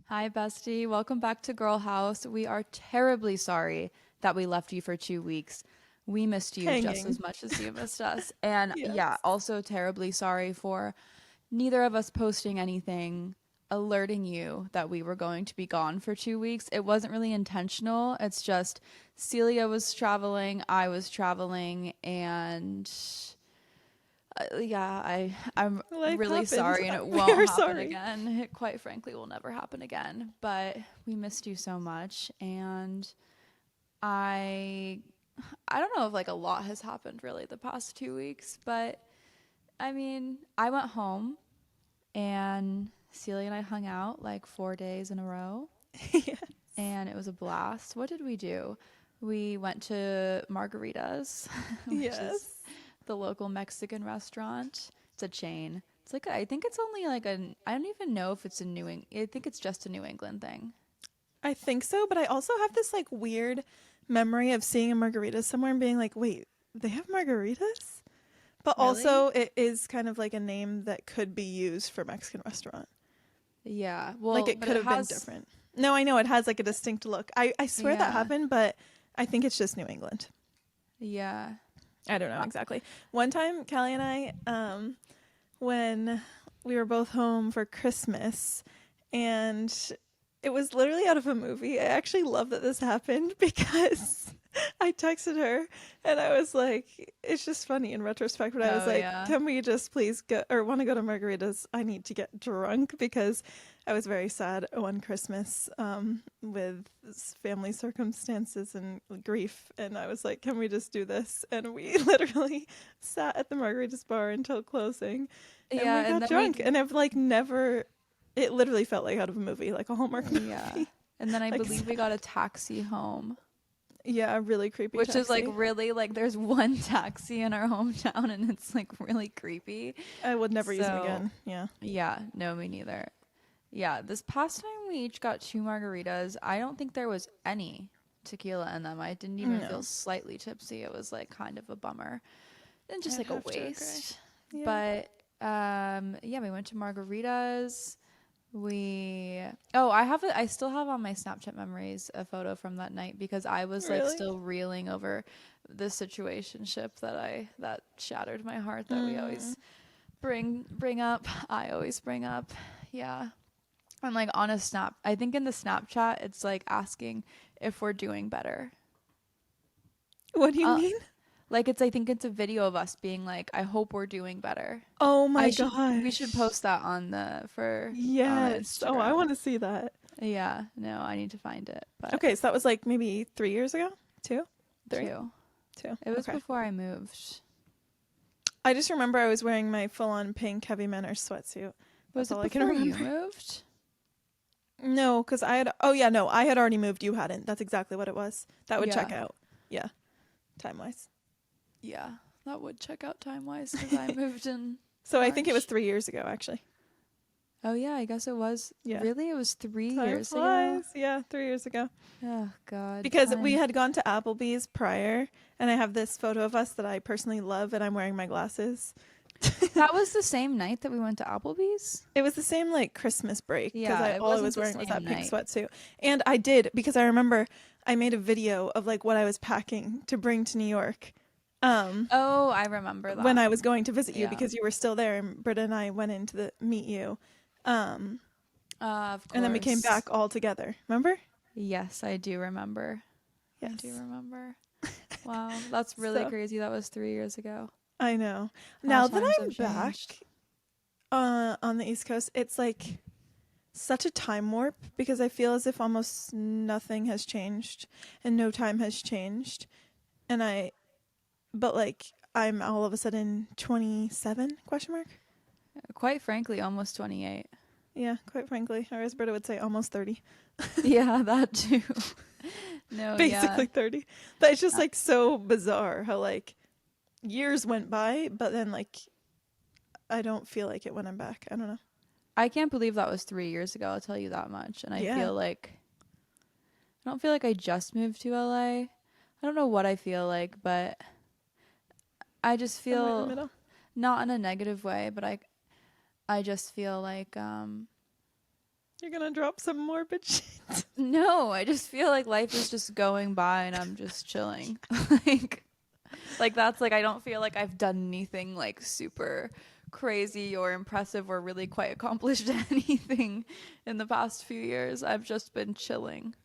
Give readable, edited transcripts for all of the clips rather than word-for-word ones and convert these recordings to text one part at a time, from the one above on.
Hi, bestie. Welcome back to Girl House. We are terribly sorry that we left you for 2 weeks. We missed you just as Hanging. much as you missed us. And yeah, Yes. also terribly sorry for neither of us posting anything alerting you that we were going to be gone for 2 weeks. It wasn't really intentional. It's just Celia was traveling, I was traveling, and yeah, I'm Life really happened. sorry, and it We won't are happen sorry. again. It quite frankly will never happen again. But we missed you so much, and I I don't know if like a lot has happened really the past 2 weeks, but I mean, I went home and Celia and I hung out like 4 days in a row, Yes. and it was a blast. What did we do? We went to Margaritas, which is Yes. the local Mexican restaurant. It's a chain. It's like I think it's only like I don't even know if it's a New England. I think it's just a New England thing. I think so, but I also have this like weird memory of seeing a margarita somewhere and being like, wait, they have margaritas? But Really? also it is kind of like a name that could be used for Mexican restaurant. Yeah. Like Well, it but could it have been has. different. No, I know it has like a distinct look. I swear that Yeah. happened, but I think it's just New England. Yeah. I don't know Uh, exactly. One time Callie and I when we were both home for Christmas, and it was literally out of a movie. I actually love that this happened because I texted her and I was like, it's just funny in retrospect, but I was oh like, yeah. can we just please go or want to go to Margarita's? I need to get drunk because I was very sad one Christmas with family circumstances and grief. And I was like, can we just do this? And we literally sat at the Margarita's bar until closing and we Yeah, and got then we drunk. And I've like never, it literally felt like out of a movie, like a Hallmark yeah. movie. And then I Like, believe we got a taxi home, yeah, a really creepy which is like taxi. really like there's one taxi in our hometown and it's like really creepy. I would never use them So, again. Yeah. yeah, no, me neither. Yeah, this past time we each got two margaritas. I don't think there was any tequila in them. I didn't even feel No, slightly tipsy. It was like kind of a bummer and just I'd like a have to agree. waste. Yeah. But yeah, we went to margaritas. We oh, I still have on my Snapchat memories a photo from that night because I was like Really? still reeling over the situationship that shattered my heart that we Mm. always bring up. I always bring up. Yeah. And like on a snap, I think in the Snapchat, it's like asking if we're doing better. What do you Uh, mean? like I think it's a video of us being like, I hope we're doing better. Oh I my should, we should gosh. post that on the, for, on Yes. Oh, I Instagram. want to see that. Yeah, no, I need to find it, but Okay, so that was like maybe 3 years ago? Two? Three? two. Two. It was Okay. before I moved. I just remember I was wearing my full on pink heavy Menor sweatsuit. Was That's it all I can before you remember. moved? No, because I had, oh yeah, no, I had already moved. You hadn't. That's exactly what it was. That would check Yeah, out. Yeah, time wise. yeah, that would check out time wise because I moved in So I think it was March. 3 years ago, actually. Oh yeah, I guess it was. Yeah. Really, it was three Time years ago. flies. Yeah, 3 years ago. Oh God, Because we time. had gone to Applebee's prior, and I have this photo of us that I personally love, and I'm wearing my glasses. That was the same night that we went to Applebee's. It was the same like Christmas break because Yeah, I it all I wasn't was the wearing was same that pink night. sweatsuit, and I did because I remember I made a video of like what I was packing to bring to New York. Um, Oh, I remember when that. I was going to visit you Yeah. because you were still there, and Britta and I went in to meet you, um, Of and then we came course. back all together. Remember? Yes, I do remember. I do Yes. remember. Wow, that's really So crazy. That was 3 years ago. I know. How Now that times have I'm changed. back on the East Coast, it's like such a time warp because I feel as if almost nothing has changed and no time has changed. And but like I'm all of a sudden 27 question mark. Quite frankly, almost 28. Yeah, quite frankly, or as Britta would say, almost 30. Yeah, that too. No, yeah. Basically 30. But it's just Uh, like so bizarre how like years went by, but then like I don't feel like it when I'm back. I don't know. I can't believe that was 3 years ago. I'll tell you that much. And Yeah, I don't feel like I just moved to LA. I don't know what I feel like, but I just somewhere in the feel middle. not in a negative way, but I just feel like You're gonna drop some morbid shit. No, I just feel like life is just going by and I'm just chilling. like that's like I don't feel like I've done anything like super crazy or impressive or really quite accomplished anything in the past few years. I've just been chilling.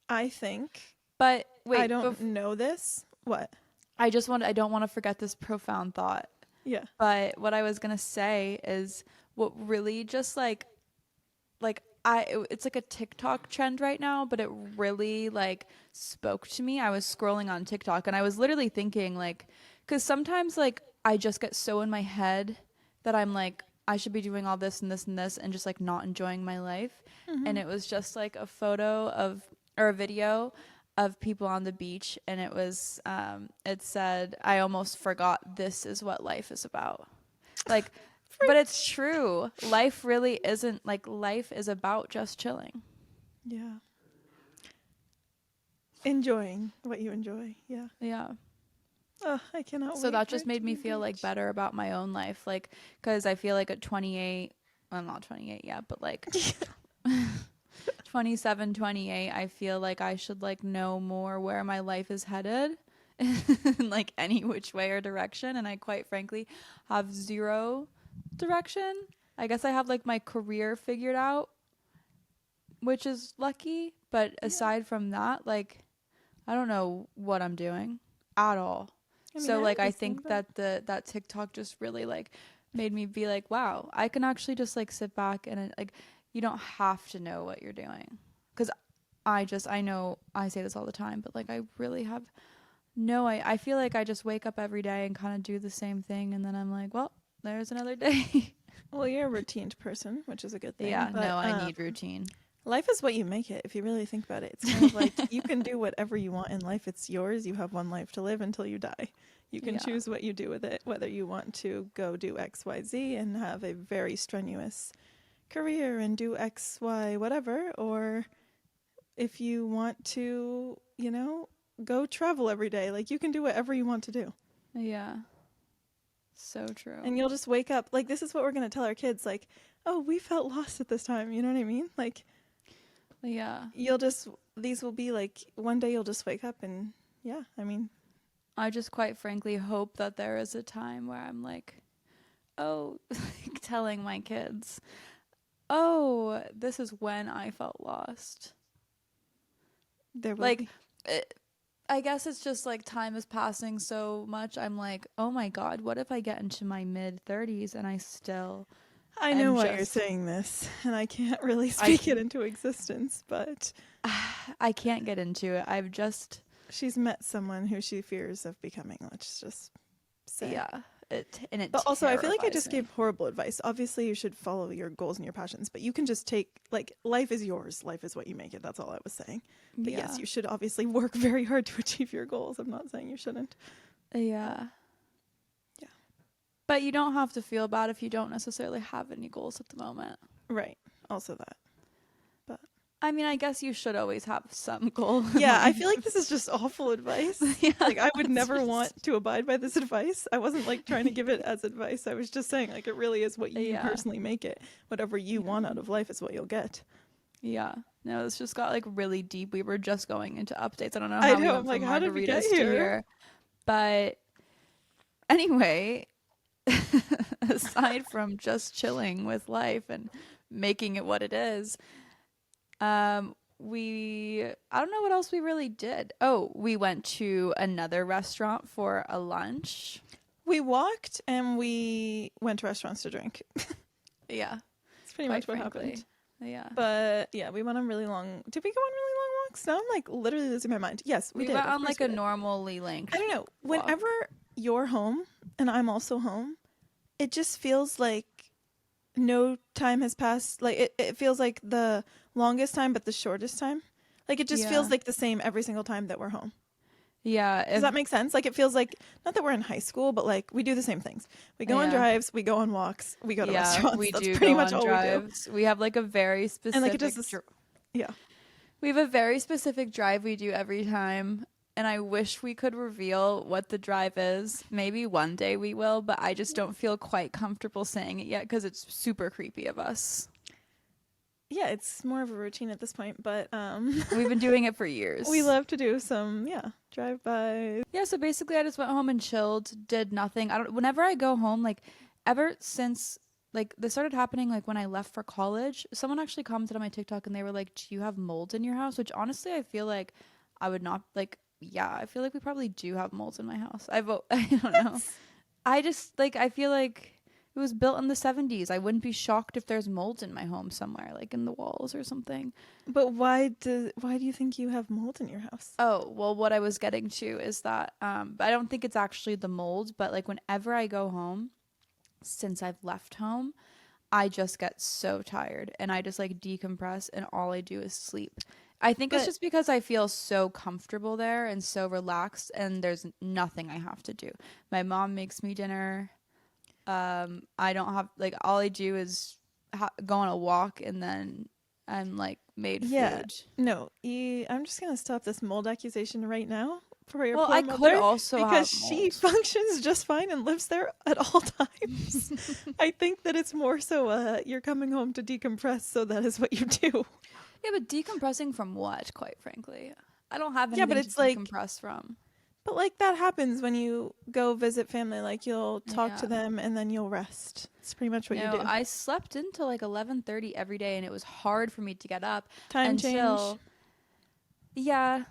I think. But wait, I don't know this. What? I don't want to forget this profound thought. Yeah. But what I was going to say is what really just it's like a TikTok trend right now, but it really like spoke to me. I was scrolling on TikTok and I was literally thinking like, cause sometimes like I just get so in my head that I'm like, I should be doing all this and this and this and just like not enjoying my life. Mm-hmm. And it was just like a photo of, or a video of people on the beach. And it was, it said, I almost forgot this is what life is about. Like, but it's true. Life really isn't like life is about just chilling. Yeah. Enjoying what you enjoy. Yeah. Yeah. Oh, I cannot wait. So that just made me feel like better about my own life. Like, cause I feel like at 28, I'm not 28 yet, but like 27, 28, I feel like I should like know more where my life is headed in like any which way or direction. And I quite frankly have zero direction. I guess I have like my career figured out, which is lucky, but aside from that, like I don't know what I'm doing at all. So like I think that that TikTok just really like made me be like, wow, I can actually just like sit back and like you don't have to know what you're doing, because I know I say this all the time, but like I really have I feel like I just wake up every day and kind of do the same thing, and then I'm like, well, there's another day. Well, you're a routine person, which is a good thing. Yeah, but, no, I need routine. Life is what you make it, if you really think about it. It's kind of like you can do whatever you want in life. It's yours. You have one life to live until you die. You can choose what you do with it, whether you want to go do X, Y, Z and have a very strenuous career and do X, Y, whatever, or if you want to, you know, go travel every day. Like you can do whatever you want to do. Yeah. So true. And you'll just wake up. Like this is what we're going to tell our kids. Like, oh, we felt lost at this time. You know what I mean? Like, yeah. These will be like, one day you'll just wake up and yeah, I mean. I just quite frankly hope that there is a time where I'm like, oh, like telling my kids, oh, this is when I felt lost. There will like, be. I guess it's just like time is passing so much. I'm like, oh my God, what if I get into my mid 30s and I still... I know why you're saying this, and I can't really speak it into existence, but... I can't get into it. I've just... She's met someone who she fears of becoming, let's just say. Yeah. But also, I feel like I just gave horrible advice. Obviously, you should follow your goals and your passions, but you can just take, like, life is yours. Life is what you make it. That's all I was saying. But yes, you should obviously work very hard to achieve your goals. I'm not saying you shouldn't. Yeah. Yeah. But you don't have to feel bad if you don't necessarily have any goals at the moment. Right. Also that. But I mean, I guess you should always have some goal. Yeah, I feel like this is just awful advice. Yeah, like I would never want to abide by this advice. I wasn't like trying to give it as advice. I was just saying like it really is what you personally make it. Whatever you want out of life is what you'll get. Yeah. No, this just got like really deep. We were just going into updates. I don't know how we went from margaritas to here. But anyway, aside from just chilling with life and making it what it is, I don't know what else we really did. Oh, we went to another restaurant for a lunch. We walked and we went to restaurants to drink. Yeah. That's pretty much what happened. Yeah. But yeah, we went on really long. Did we go on really long walks? Now I'm like literally losing my mind. Yes, we did. Went on like a normally length. I don't know. Whenever you're home and I'm also home, it just feels like no time has passed. Like it feels like the longest time but the shortest time. Like it just feels like the same every single time that we're home. Yeah. Does that make sense? Like it feels like, not that we're in high school, but like we do the same things. We go on drives, we go on walks, we go to restaurants. That's pretty much all drives. We do. We have like a very specific... And like it does We have a very specific drive we do every time. And I wish we could reveal what the drive is. Maybe one day we will, but I just don't feel quite comfortable saying it yet because it's super creepy of us. Yeah, it's more of a routine at this point, but We've been doing it for we years. love to do some, drive-by. Yeah, so basically I just went home and chilled, did nothing. I don't whenever I go home, like ever since like this started happening like when I left for college, someone actually commented on my TikTok and they were like, "Do you have mold in your house?" Which honestly I feel like I would not like yeah, I feel like we probably do have mold in my house. I vote I don't know. What? I just like I feel like it was built in the 70s. I wouldn't be shocked if there's mold in my home somewhere, like in the walls or something. But why do you think you have mold in your house? Oh, well, what I was getting to is that I don't think it's actually the mold, but like whenever I go home, since I've left home, I just get so tired and I just like decompress and all I do is sleep. I think it's But just because I feel so comfortable there and so relaxed and there's nothing I have to do. My mom makes me dinner. I don't have like all I do is go on a walk and then I'm like made yeah, food. no, I'm just gonna stop this mold accusation right now for your Well, poor I could mother also have because she mold. functions just fine and lives there at all times. I think that it's more so you're coming home to decompress, so that is what you do. Yeah, but decompressing from what, quite frankly? I don't have Yeah, but anything to it's like decompress from. but like that happens when you go visit family, like you'll talk Yeah. to them and then you'll rest. It's pretty much what you No, do. I slept until like 11:30 every day and it was hard for me to get up Time change. until yeah,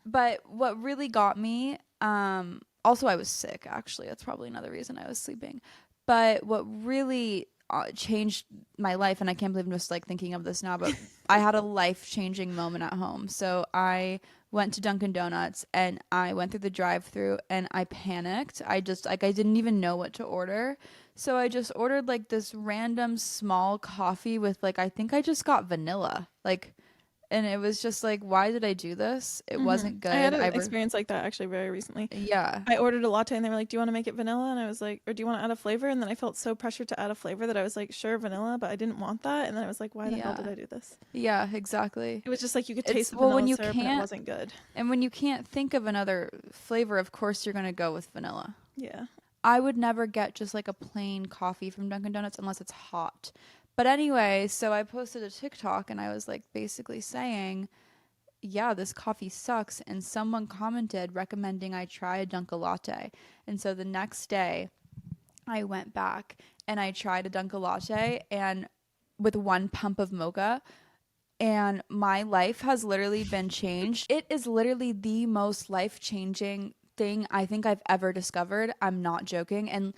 but what really got me also I was sick actually. That's probably another reason I was sleeping. But what really changed my life and I can't believe I'm just like thinking of this now, but I had a life-changing moment at home. So I went to Dunkin' Donuts and I went through the drive-through and I panicked. I just like I didn't even know what to order. So I just ordered like this random small coffee with like I think I just got vanilla. Like and it was just like why did I do this? It wasn't I had good. an experience like that actually very recently. Yeah. I ordered a latte and they were like, "Do you want to make it vanilla?" And I was like, "Or do you want to add a flavor?" And then I felt so pressured to add a flavor that I was like, "Sure, vanilla," but I didn't want that. And then I was like, "Why the hell did Yeah. I do this?" Yeah, exactly. It was just like you could It's taste the well when vanilla you syrup and it can't wasn't good. and when you can't think of another flavor, of course you're going to go with vanilla. Yeah. I would never get just like a plain coffee from Dunkin' Donuts unless it's hot. But anyway, so I posted a TikTok and I was like basically saying, yeah, this coffee sucks. And someone commented recommending I try a Dunka Latte. And so the next day I went back and I tried a Dunka Latte and with one pump of mocha and my life has literally been changed. It is literally the most life-changing thing I think I've ever discovered. I'm not joking. And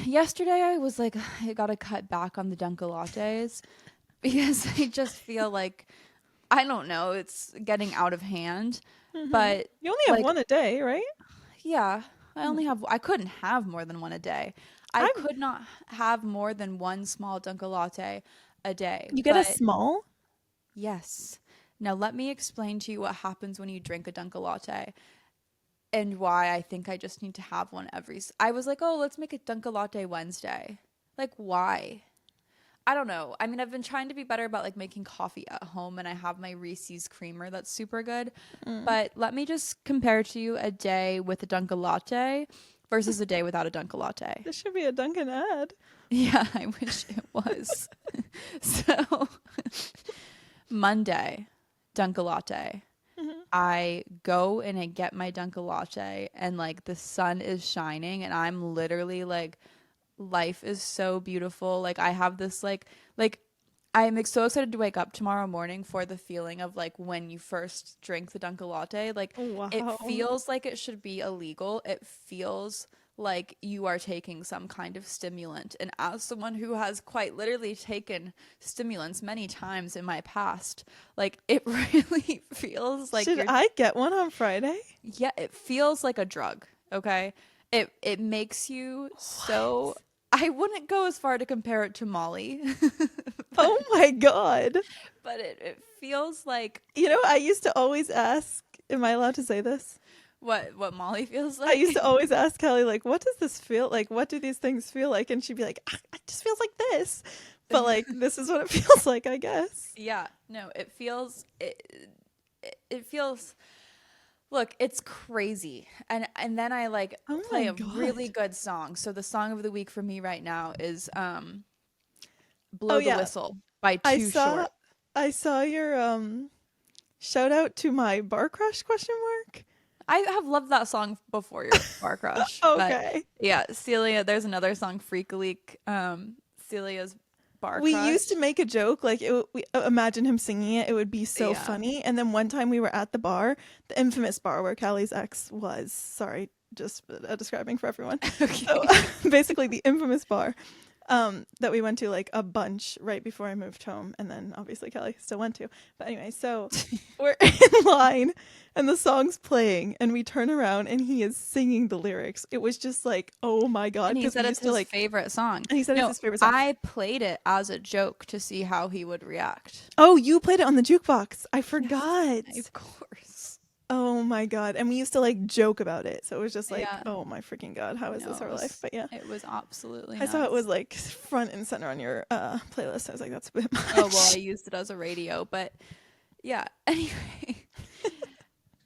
yesterday I was like, I gotta cut back on the Dunka Lattes because I just feel like I don't know, it's getting out of hand. But You only have like, one a day, right? yeah, I couldn't have more than one a day. I I'm could not have more than one small Dunka Latte a day. You get a But small? yes. Now let me explain to you what happens when you drink a Dunka Latte and why I think I just need to have one I was like, "Oh, let's make a Dunka Latte Wednesday." Like why? I don't know. I mean, I've been trying to be better about like making coffee at home and I have my Reese's creamer that's super good. But let me just compare to you a day with a Dunka Latte versus a day without a Dunka Latte. This should be a Dunkin' ad. Yeah, I wish it was. So, Monday, Dunka Latte. I go and I get my Dunka Latte and like the sun is shining and I'm literally like life is so beautiful. Like I have this like I'm like, so excited to wake up tomorrow morning for the feeling of like when you first drink the Dunka Latte. Like it Wow. feels like it should be illegal. It feels like you are taking some kind of stimulant. And as someone who has quite literally taken stimulants many times in my past, like it really feels like Should you're I get one on Friday? yeah, it feels like a drug, okay? It makes you so I wouldn't go as far to compare it to Molly, Oh my God. but it feels like You know, I used to always ask, am I allowed to say this? what Molly feels I used like. to always ask Callie, like, what does this feel like? What do these things feel like? And she'd be like, "Ah, it just feels like this. But like, this is what it feels like, I guess. Yeah, no, it feels look, it's crazy. And then I like Oh play my a really God. good song. So the song of the week for me right now is Oh Blow the yeah. Whistle by I too saw short. I saw your shout out to my bar crush question mark. I have loved that song before your bar crush, but Okay. yeah, Celia. There's another song, Freak Leak. Celia's bar We used to crush. make a joke like we imagine him singing it. It would be so Yeah. funny. And then one time we were at the bar, the infamous bar where Callie's ex was. Sorry, just describing for everyone. So Okay. basically, the infamous bar that we went to like a bunch right before I moved home, and then obviously Callie still went to. But anyway, so we're in line, and the song's playing, and we turn around, and he is singing the lyrics. It was just like, oh my god, And he because we said it's used to his like, favorite song. and he said it's No, his favorite song. I played it as a joke to see how he would react. Oh, you played it on the jukebox. I Yes, forgot. of course. Oh my god. And we used to like joke about it. So it was just like, Yeah. oh my freaking god, how is No, this our life? But yeah. it was absolutely I saw it was nuts. like front and center on your playlist. I was like, that's a bit much. Oh, well, I used it as a radio, but yeah. Anyway,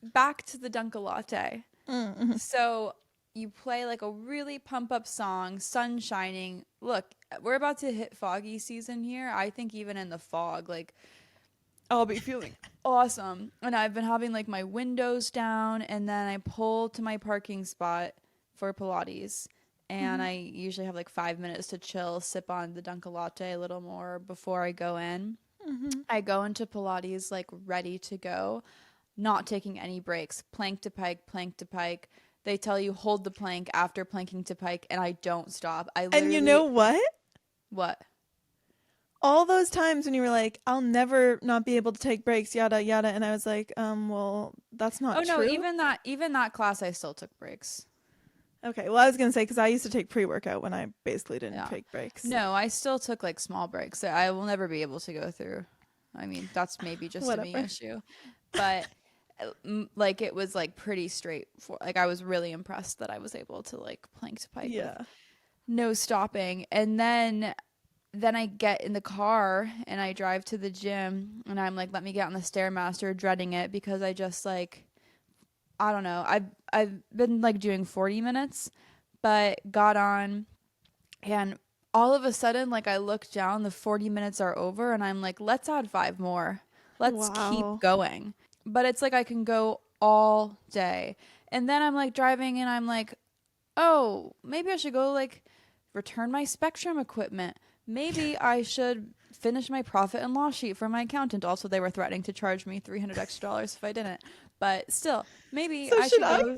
back to the Dunka Latte. Mm-hmm. So you play like a really pump up song, sun shining. Look, we're about to hit foggy season here. I think even in the fog, like I'll be feeling awesome. And I've been having like my windows down, and then I pull to my parking spot for Pilates. And I usually have like 5 minutes to chill, sip on the Dunka Latte a little more before I go in. Mm-hmm. I go into Pilates like ready to go, not taking any breaks, plank to pike, plank to pike. They tell you hold the plank after planking to pike, and I don't stop. I And you literally, know what? what? All those times when you were like, I'll never not be able to take breaks, yada yada, and I was like, well, that's Oh not no, true. even that class I still took breaks. Okay, well, I was gonna say because I used to take pre-workout when I basically didn't Yeah. take breaks. No, I still took like small breaks. I will never be able to go through. I mean, that's maybe just a me Whatever. issue. But like it was like pretty straight for like I was really impressed that I was able to like plank to pike with Yeah. no stopping. And then I get in the car and I drive to the gym, and I'm like, let me get on the Stairmaster, dreading it because I just like I don't know. I've been like doing 40 minutes, but got on, and all of a sudden like I look down, the 40 minutes are over, and I'm like, let's add 5 more. Let's keep Wow. going. But it's like I can go all day. And then I'm like driving, and I'm like, oh, maybe I should go like return my Spectrum equipment. Maybe I should finish my profit and loss sheet for my accountant. Also, they were threatening to charge me $300 extra if I didn't. But still, maybe So I should should I? go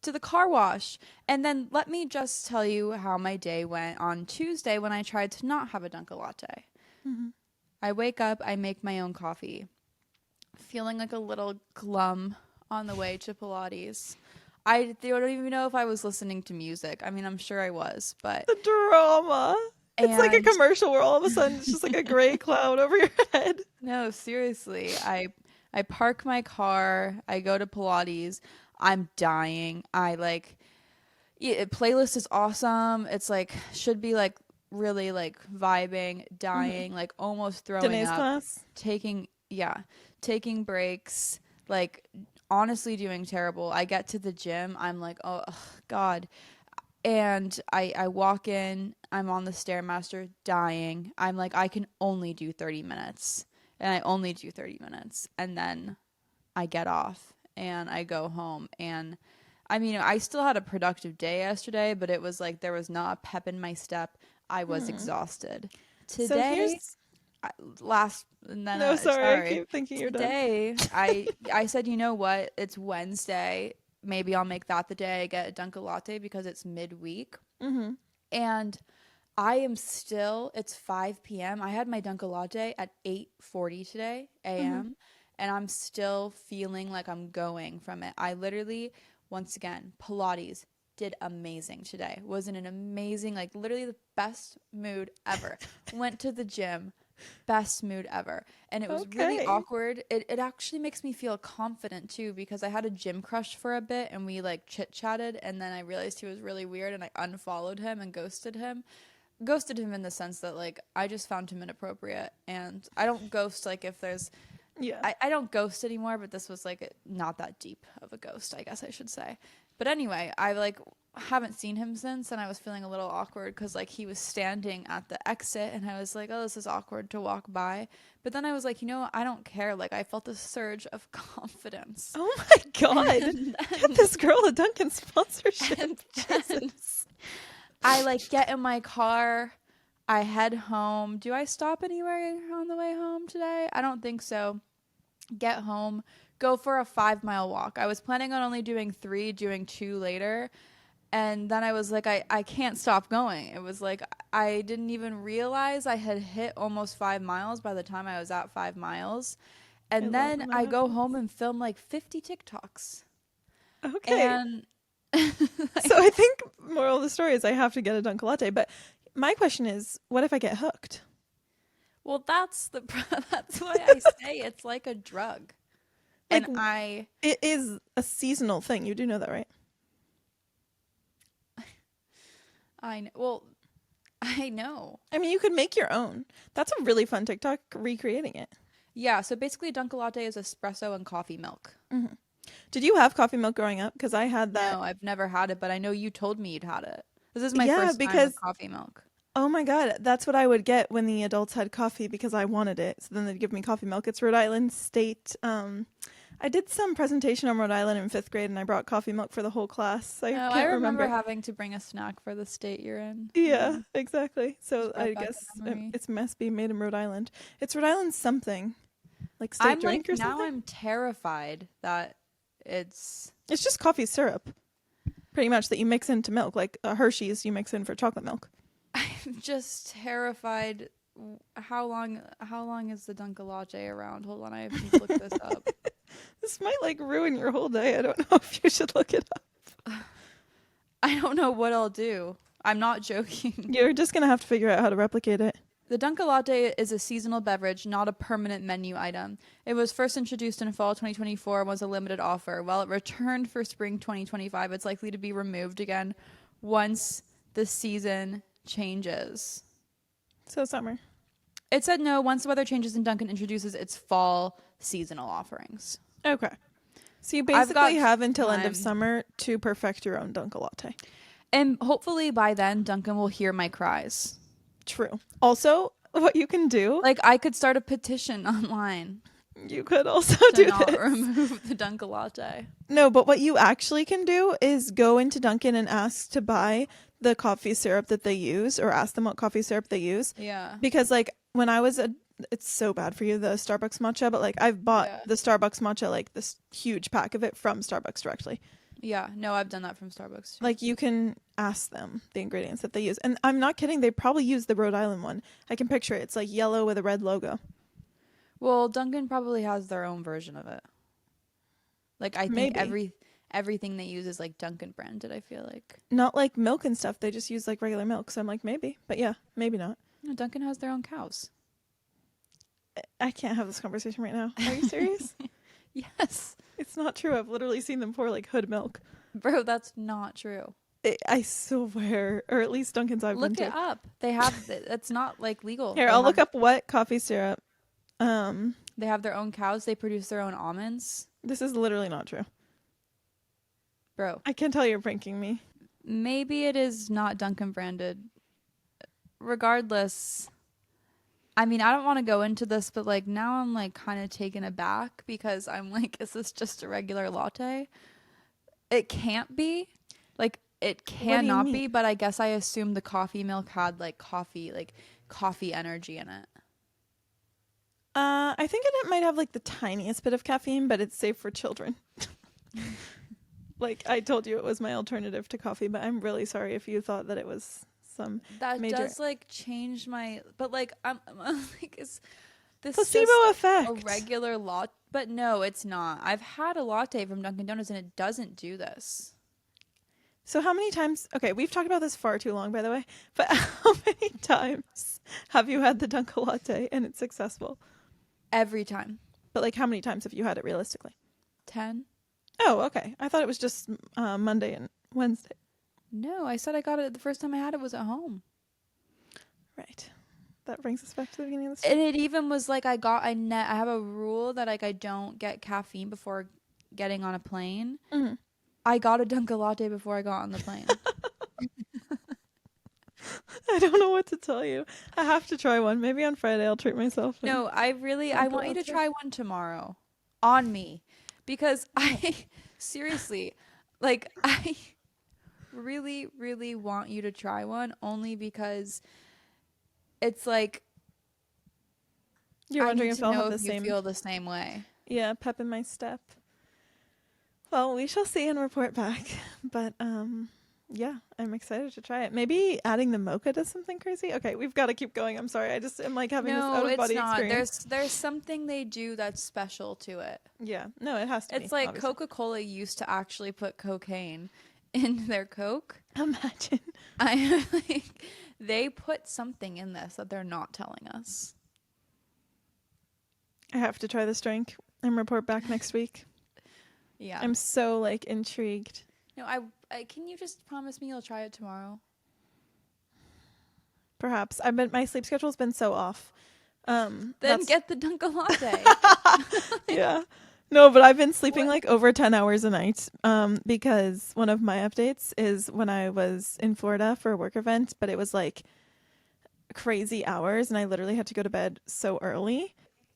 to the car wash. And then let me just tell you how my day went on Tuesday when I tried to not have a Dunka Latte. Mm-hmm. I wake up, I make my own coffee, feeling like a little glum on the way to Pilates. I don't even know if I was listening to music. I mean, I'm sure I was, but The drama. It's like a and commercial where all of a sudden it's just like a gray cloud over your head. no, seriously. I park my car, I go to Pilates. I'm dying. I like playlist is awesome. It's like should be like really like vibing, dying, like almost throwing Danae's up, class. taking breaks, like honestly doing terrible. I get to the gym, I'm like, oh ugh, god. And I walk in, I'm on the Stairmaster dying. I'm like, I can only do 30 minutes. And I only do 30 minutes. And then I get off and I go home. And I mean, I still had a productive day yesterday, but it was like there was not a pep in my step. I was exhausted. So Today, here's last, and then, no, sorry, I sorry. keep thinking you're done. Today, I said, you know what? It's Wednesday. Maybe I'll make that the day I get a Dunka Latte because it's midweek. Mm-hmm. And I am still, it's 5 p.m. I had my Dunka Latte at 8:40 today a.m. And I'm still feeling like I'm going from it. I literally, once again, Pilates did amazing today. Was in an amazing, like literally the best mood ever. Went to the gym, best mood ever. And it was really Okay. awkward. It actually makes me feel confident too, because I had a gym crush for a bit and we like chit chatted, and then I realized he was really weird and I unfollowed him and ghosted him. Ghosted him in the sense that like I just found him inappropriate, and I don't ghost like if there's Yeah. I don't ghost anymore, but this was like not that deep of a ghost, I guess I should say. But anyway, I like haven't seen him since, and I was feeling a little awkward because like he was standing at the exit, and I was like, oh, this is awkward to walk by. But then I was like, you know what? I don't care. Like I felt a surge of confidence. Oh my God. And Get this girl a Dunkin' sponsorship. and then I like get in my car. I head home. Do I stop anywhere on the way home today? I don't think so. Get home, go for a 5-mile walk. I was planning on only doing 3, doing 2 later. And then I was like, I can't stop going. It was like, I didn't even realize I had hit almost 5 miles by the time I was at 5 miles. And then I go home and film like 50 TikToks. Okay. And so I think moral of the story is I have to get a Dunka Latte. But my question is, what if I get hooked? well, that's why I say it's like a drug. Like, And it is a seasonal thing. You do know that, right? I know. Well, I know. I mean, you could make your own. That's a really fun TikTok recreating it. Yeah, so basically Dunka Latte is espresso and coffee milk. Mm-hmm. Did you have coffee milk growing up? Because I had that. No, I've never had it, but I know you told me you'd had it. This is my first time with coffee milk. Oh my God, that's what I would get when the adults had coffee because I wanted it. So then they'd give me coffee milk. It's Rhode Island State. I did some presentation on Rhode Island in 5th grade and I brought coffee milk for the whole class. I remember having to bring a snack for the state you're in. Yeah, exactly. So I guess it must be made in Rhode Island. It's Rhode Island something. Like state drink or something? Now I'm terrified that it's just coffee syrup. Pretty much that you mix into milk. Like Hershey's you mix in for chocolate milk. I'm just terrified. How long is the Dunka Latte around? Hold on, I have to look this up. This might like ruin your whole day. I don't know if you should look it up. I don't know what I'll do. I'm not joking. You're just going to have to figure out how to replicate it. The Dunka Latte is a seasonal beverage, not a permanent menu item. It was first introduced in fall 2024 and was a limited offer. While it returned for spring 2025, it's likely to be removed again once the season changes. So summer. It said no, once the weather changes and Dunkin' introduces its fall seasonal offerings. Okay. So you basically have until end of summer to perfect your own Dunka Latte. And hopefully by then, Dunkin' will hear my cries. True. Also, what you can do... Like, I could start a petition online. You could also to do not this. remove the Dunka Latte. No, but what you actually can do is go into Dunkin' and ask to buy the coffee syrup that they use, or ask them what coffee syrup they use. Yeah. Because, like, when I was it's so bad for you, the Starbucks matcha, but, like, I've bought the Starbucks matcha, like, this huge pack of it from Starbucks directly. Yeah. No, I've done that from Starbucks too. Like, you can ask them the ingredients that they use. And I'm not kidding. They probably use the Rhode Island one. I can picture it. It's, like, yellow with a red logo. Well, Dunkin' probably has their own version of it. Like, I think everything they use is, like, Dunkin' branded, I feel like. Not, like, milk and stuff. They just use, like, regular milk. So I'm like, maybe. But, yeah, maybe not. No, Dunkin' has their own cows. I can't have this conversation right now. Are you serious? Yes. It's not true. I've literally seen them pour, like, Hood milk. Bro, that's not true. I swear. Or at least Dunkin's I've been to. Look it up. They have it. It's not, like, legal. Here, I'll look up what coffee syrup. They have their own cows. They produce their own almonds. This is literally not true. Bro. I can tell you're pranking me. Maybe it is not Dunkin' branded. Regardless, I mean, I don't want to go into this, but, like, now I'm, like, kind of taken aback because I'm like, is this just a regular latte? It can't be. Like, it cannot be, but I guess I assumed the coffee milk had, like, coffee energy in it. I think it might have, like, the tiniest bit of caffeine, but it's safe for children. Like, I told you it was my alternative to coffee, but I'm really sorry if you thought that it was some that major... does, like, change my... But, like, I'm like, is this placebo just effect. A regular latte? But no, it's not. I've had a latte from Dunkin' Donuts, and it doesn't do this. So how many times... Okay, we've talked about this far too long, by the way. But how many times have you had the Dunka Latte and it's successful? Every time. But, like, how many times have you had it realistically? 10. Oh, okay. I thought it was just Monday and Wednesday. No, I said I got it the first time I had it was at home. Right. That brings us back to the beginning of the story. And it even was like I have a rule that, like, I don't get caffeine before getting on a plane. Mm-hmm. I got a Dunka Latte before I got on the plane. I don't know what to tell you. I have to try one. Maybe on Friday I'll treat myself. And No, I Dunka want you to Latte. try one tomorrow on me because I seriously, like, I really, really want you to try one only because it's like, You're I wondering need if to I'll know have the if you same, feel the same way. yeah, pep in my step. Well, we shall see and report back. But yeah, I'm excited to try it. Maybe adding the mocha to something crazy. Okay, we've got to keep going. I'm sorry. I just am like having this No, out of it's body not. experience. There's something they do that's special to it. Yeah, no, it has to be. It's like Obviously. Coca-Cola used to actually put cocaine in their Coke. Imagine. I like they put something in this that they're not telling us. I have to try this drink and report back next week. Yeah. I'm so like intrigued. No, I can you just promise me you'll try it tomorrow? Perhaps. My sleep schedule's been so off. Then That's get the Dunka Latte. yeah. No, but I've been sleeping like over 10 hours a night because one of my updates is when I was in Florida for a work event, but it was like crazy hours and I literally had to go to bed so early.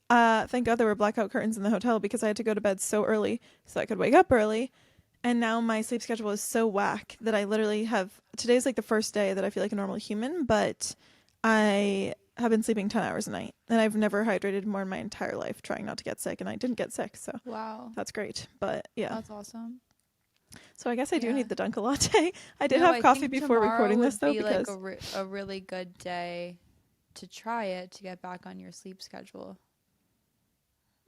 Thank God there were blackout curtains in the hotel because I had to go to bed so early so I could wake up early. And now my sleep schedule is so whack that I literally today's like the first day that I feel like a normal human, but I have been sleeping 10 hours a night and I've never hydrated more in my entire life trying not to get sick, and I didn't get sick. So Wow. that's great. But yeah. That's awesome. So I guess I do Yeah. need the Dunka Latte. I did No, have I coffee think before tomorrow recording this would though be because like a really good day to try it to get back on your sleep schedule.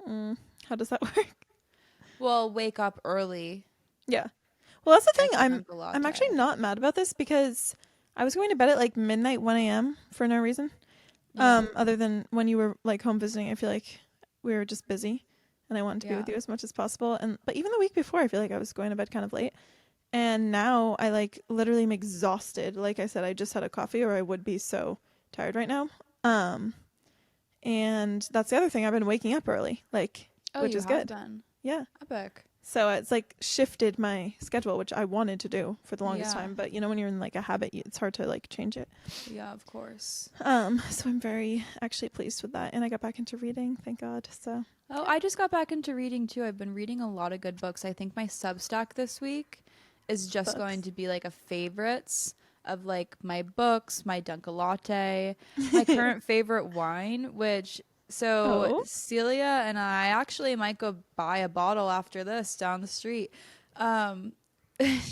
how does that work? Well, wake up early. Yeah. Well, that's the thing. Drink a I'm actually latte. not mad about this because I was going to bed at like midnight, 1 a.m. for no reason. Yeah. Other than when you were like home visiting, I feel like we were just busy and I wanted to be with Yeah. you as much as possible. But even the week before, I feel like I was going to bed kind of late. And now I like literally am exhausted. Like I said, I just had a coffee or I would be so tired right now. And that's the other thing. I've been waking up early, like, Oh, which you is have good. been. Yeah. Epic. So it's like shifted my schedule, which I wanted to do for the longest Yeah. time. But you know, when you're in like a habit, it's hard to like change it. Yeah, of course. So I'm very actually pleased with that. And I got back into reading, thank God. So Oh, I just got back into reading too. I've been reading a lot of good books. I think my Substack this week is just going Books. to be like a favorites of like my books, my Dunka Latte, my current favorite wine, which Oh. Celia and I actually might go buy a bottle after this down the street.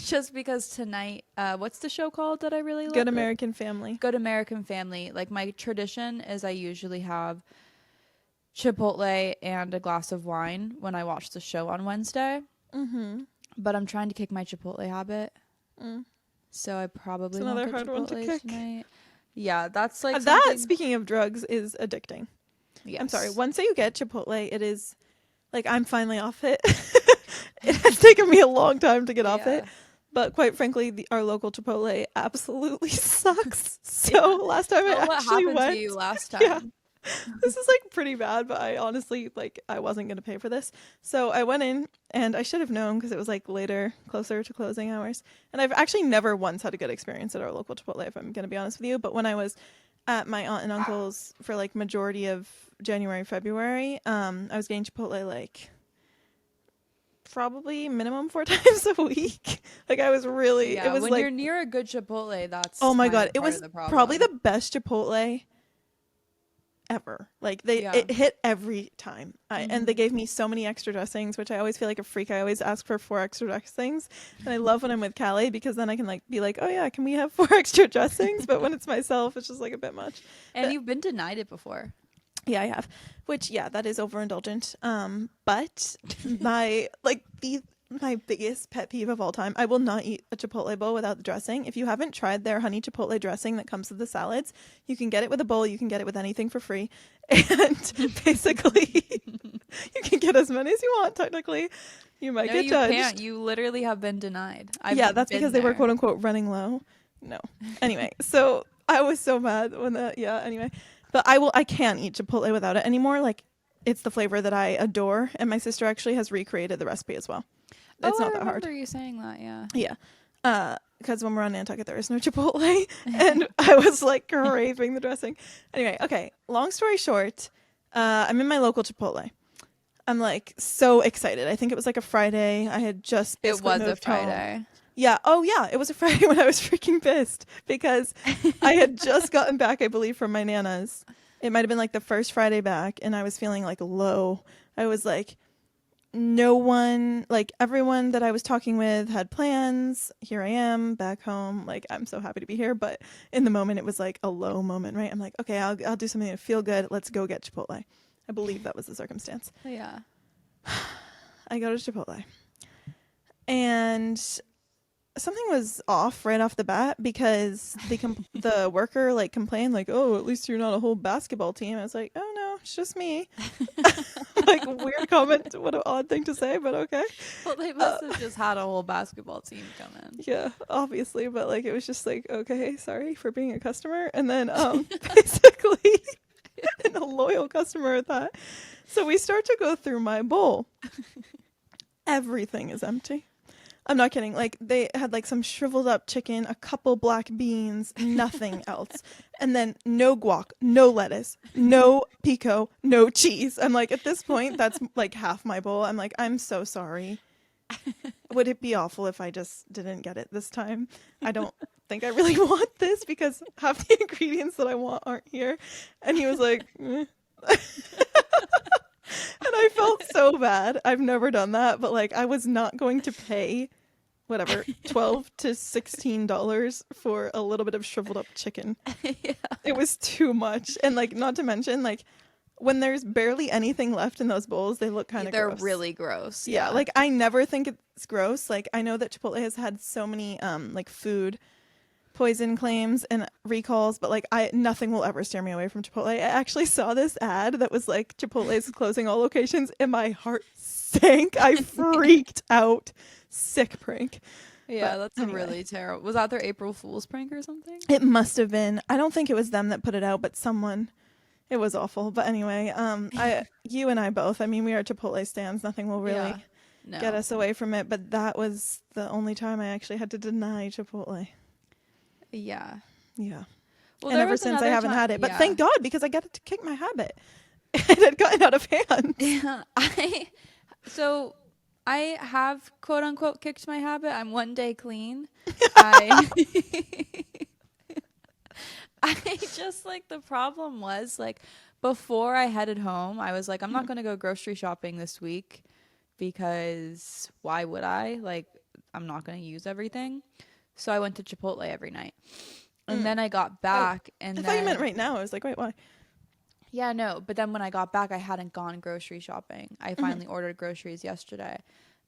Just because tonight, what's the show called that I really love? Good American Family. Good American Family. Like my tradition is I usually have Chipotle and a glass of wine when I watch the show on Wednesday. Mm-hmm. But I'm trying to kick my Chipotle habit. So I probably It's won't another get hard one to Chipotle kick. tonight. Yeah, that's like That, something. speaking of drugs, is addicting. Yes. I'm sorry. Once you get Chipotle, it is like I'm finally off it. It has taken me a long time to get off it. But quite frankly, our local Chipotle absolutely sucks. So last time I What actually happened went, to you last time? yeah, this is like pretty bad, but I honestly I wasn't going to pay for this. So I went in and I should have known because it was like later, closer to closing hours. And I've actually never once had a good experience at our local Chipotle, if I'm going to be honest with you. But when I was at my aunt and uncle's for like majority of January, February, I was getting Chipotle like probably minimum 4 times a week. Like I was really, Yeah, it was when like, you're near a good Chipotle, that's oh my kind God, of it part was of the problem. probably the best Chipotle ever. Like it hit every time. And they gave me so many extra dressings, which I always feel like a freak. I always ask for 4 extra dressings. And I love when I'm with Callie because then I can like be like, oh yeah, can we have 4 extra dressings? But when it's myself, it's just like a bit much. And you've been denied it before. Yeah, I have. Which, yeah, that is overindulgent. But my biggest pet peeve of all time, I will not eat a Chipotle bowl without the dressing. If you haven't tried their honey Chipotle dressing that comes with the salads, you can get it with a bowl. You can get it with anything for free. And basically, you can get as many as you want, technically. You might get judged. You can't. You literally have been denied. Yeah, that's because they were quote unquote running low. No. Anyway, so I was so mad when anyway. But I can't eat Chipotle without it anymore. Like it's the flavor that I adore, and my sister actually has recreated the recipe as well. It's I not that hard. remember you saying that, yeah. Yeah. Because when we're on Nantucket, there is no Chipotle. And I was like craving the dressing. Anyway, okay. Long story short, I'm in my local Chipotle. I'm like so excited. I think it was like a Friday. I had just It was a moved home. Friday. Yeah. Oh, yeah. It was a Friday when I was freaking pissed because I had just gotten back, I believe, from my Nana's. It might have been like the first Friday back, and I was feeling like low. I was like, no one, like everyone that I was talking with had plans. Here I am back home. Like, I'm so happy to be here. But in the moment, it was like a low moment, right? I'm like, okay, I'll do something to feel good. Let's go get Chipotle. I believe that was the circumstance. Yeah. I go to Chipotle. And something was off right off the bat because the worker like complained like, oh, at least you're not a whole basketball team. I was like, oh no, it's just me. Like, weird comment. What an odd thing to say, but okay. Well, they must have just had a whole basketball team come in. Yeah, obviously, but like it was just like, okay, sorry for being a customer. And then basically and a loyal customer at that. So we start to go through my bowl. Everything is empty. I'm not kidding. Like, they had like some shriveled up chicken, a couple black beans, nothing else. And then no guac, no lettuce, no pico, no cheese. I'm like, at this point, that's like half my bowl. I'm like, I'm so sorry. Would it be awful if I just didn't get it this time? I don't think I really want this because half the ingredients that I want aren't here. And he was like, eh. And I felt so bad. I've never done that, but like I was not going to pay whatever $12 to $16 for a little bit of shriveled up chicken. Yeah. It was too much. And like, not to mention, like, when there's barely anything left in those bowls, they look kind of gross. They're really gross. Yeah, like I never think it's gross. Like, I know that Chipotle has had so many like food poison claims and recalls, but like nothing will ever steer me away from Chipotle. I actually saw this ad that was like Chipotle is closing all locations and my heart sank. I freaked out. Sick prank. Yeah, But that's anyway. a really terrible. Was that their April Fool's prank or something? It must have been. I don't think it was them that put it out, but someone. It was awful. But anyway, you and I both. I mean, we are Chipotle stans. Nothing will really get us away from it. But that was the only time I actually had to deny Chipotle. Yeah. Yeah. Well, and ever since I haven't had it. But yeah. thank God, because I got to kick my habit. It had gotten out of hand. Yeah, I have quote unquote kicked my habit. I'm one day clean. I just like the problem was like before I headed home, I was like, I'm not going to go grocery shopping this week because why would I? Like, I'm not going to use everything. So I went to Chipotle every night. And then I got back and I thought you meant right now. I was like, wait, why? Yeah, no. But then when I got back, I hadn't gone grocery shopping. I finally ordered groceries yesterday.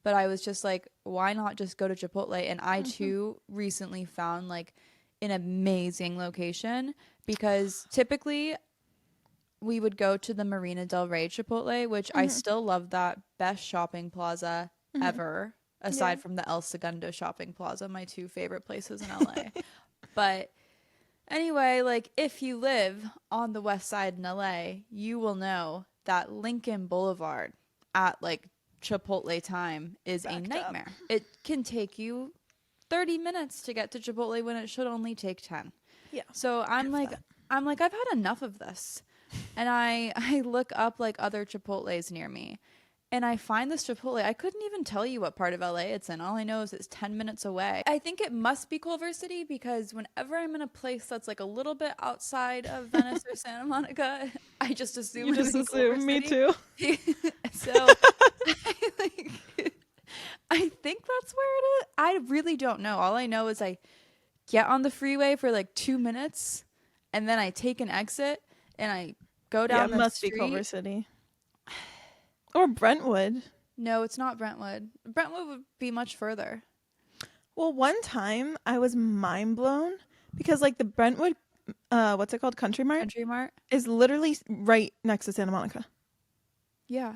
But I was just like, why not just go to Chipotle? And I, too, recently found, like, an amazing location. Because typically, we would go to the Marina Del Rey Chipotle, which I still love that. Best shopping plaza ever. Aside from the El Segundo shopping plaza, my two favorite places in LA. But anyway, like, if you live on the west side in LA, you will know that Lincoln Boulevard at, like, Chipotle time is a nightmare. It can take you 30 minutes to get to Chipotle when it should only take 10. Yeah. So I'm like, I've had enough of this. And I look up, like, other Chipotles near me. And I find this Chipotle. I couldn't even tell you what part of LA it's in. All I know is it's 10 minutes away. I think it must be Culver City because whenever I'm in a place that's like a little bit outside of Venice or Santa Monica, I just assume You just assume. Me too. So I think that's where it is. I really don't know. All I know is I get on the freeway for like 2 minutes and then I take an exit and I go down the must street. be Culver City. Or Brentwood. No, it's not Brentwood. Brentwood would be much further. Well, one time I was mind blown because like the Brentwood, what's it called? Country Mart? Country Mart? Is literally right next to Santa Monica. Yeah.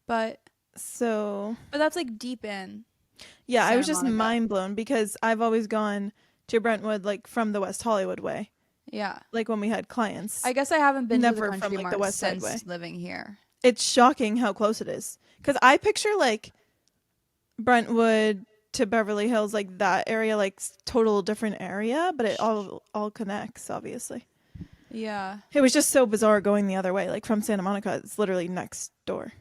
But that's like deep in. Yeah, Santa I was just Monica. mind blown because I've always gone to Brentwood like from the West Hollywood way. Yeah. Like when we had clients. I guess I haven't been Never to the from, Country like, Mart the West Side since way. living here. It's shocking how close it is. Because I picture like Brentwood to Beverly Hills, like that area, like total different area, but it all connects, obviously. Yeah. It was just so bizarre going the other way, like from Santa Monica. It's literally next door.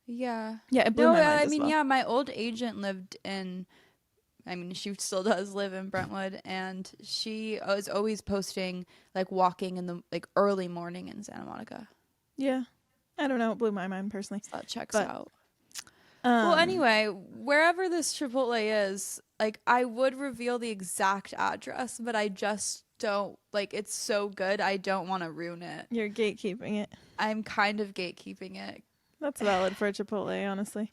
Yeah. Yeah, it blew No, my mind I as mean, well. yeah, my old agent lived in, I mean, she still does live in Brentwood, and she was always posting, like, walking in the, like, early morning in Santa Monica. Yeah, I don't know. It blew my mind personally, So that checks but out. Well, um, anyway, wherever this Chipotle is, like, I would reveal the exact address, but I just don't, like, it's so good, I don't want to ruin it. you're gatekeeping it. I'm kind of gatekeeping it. That's valid for a Chipotle, honestly.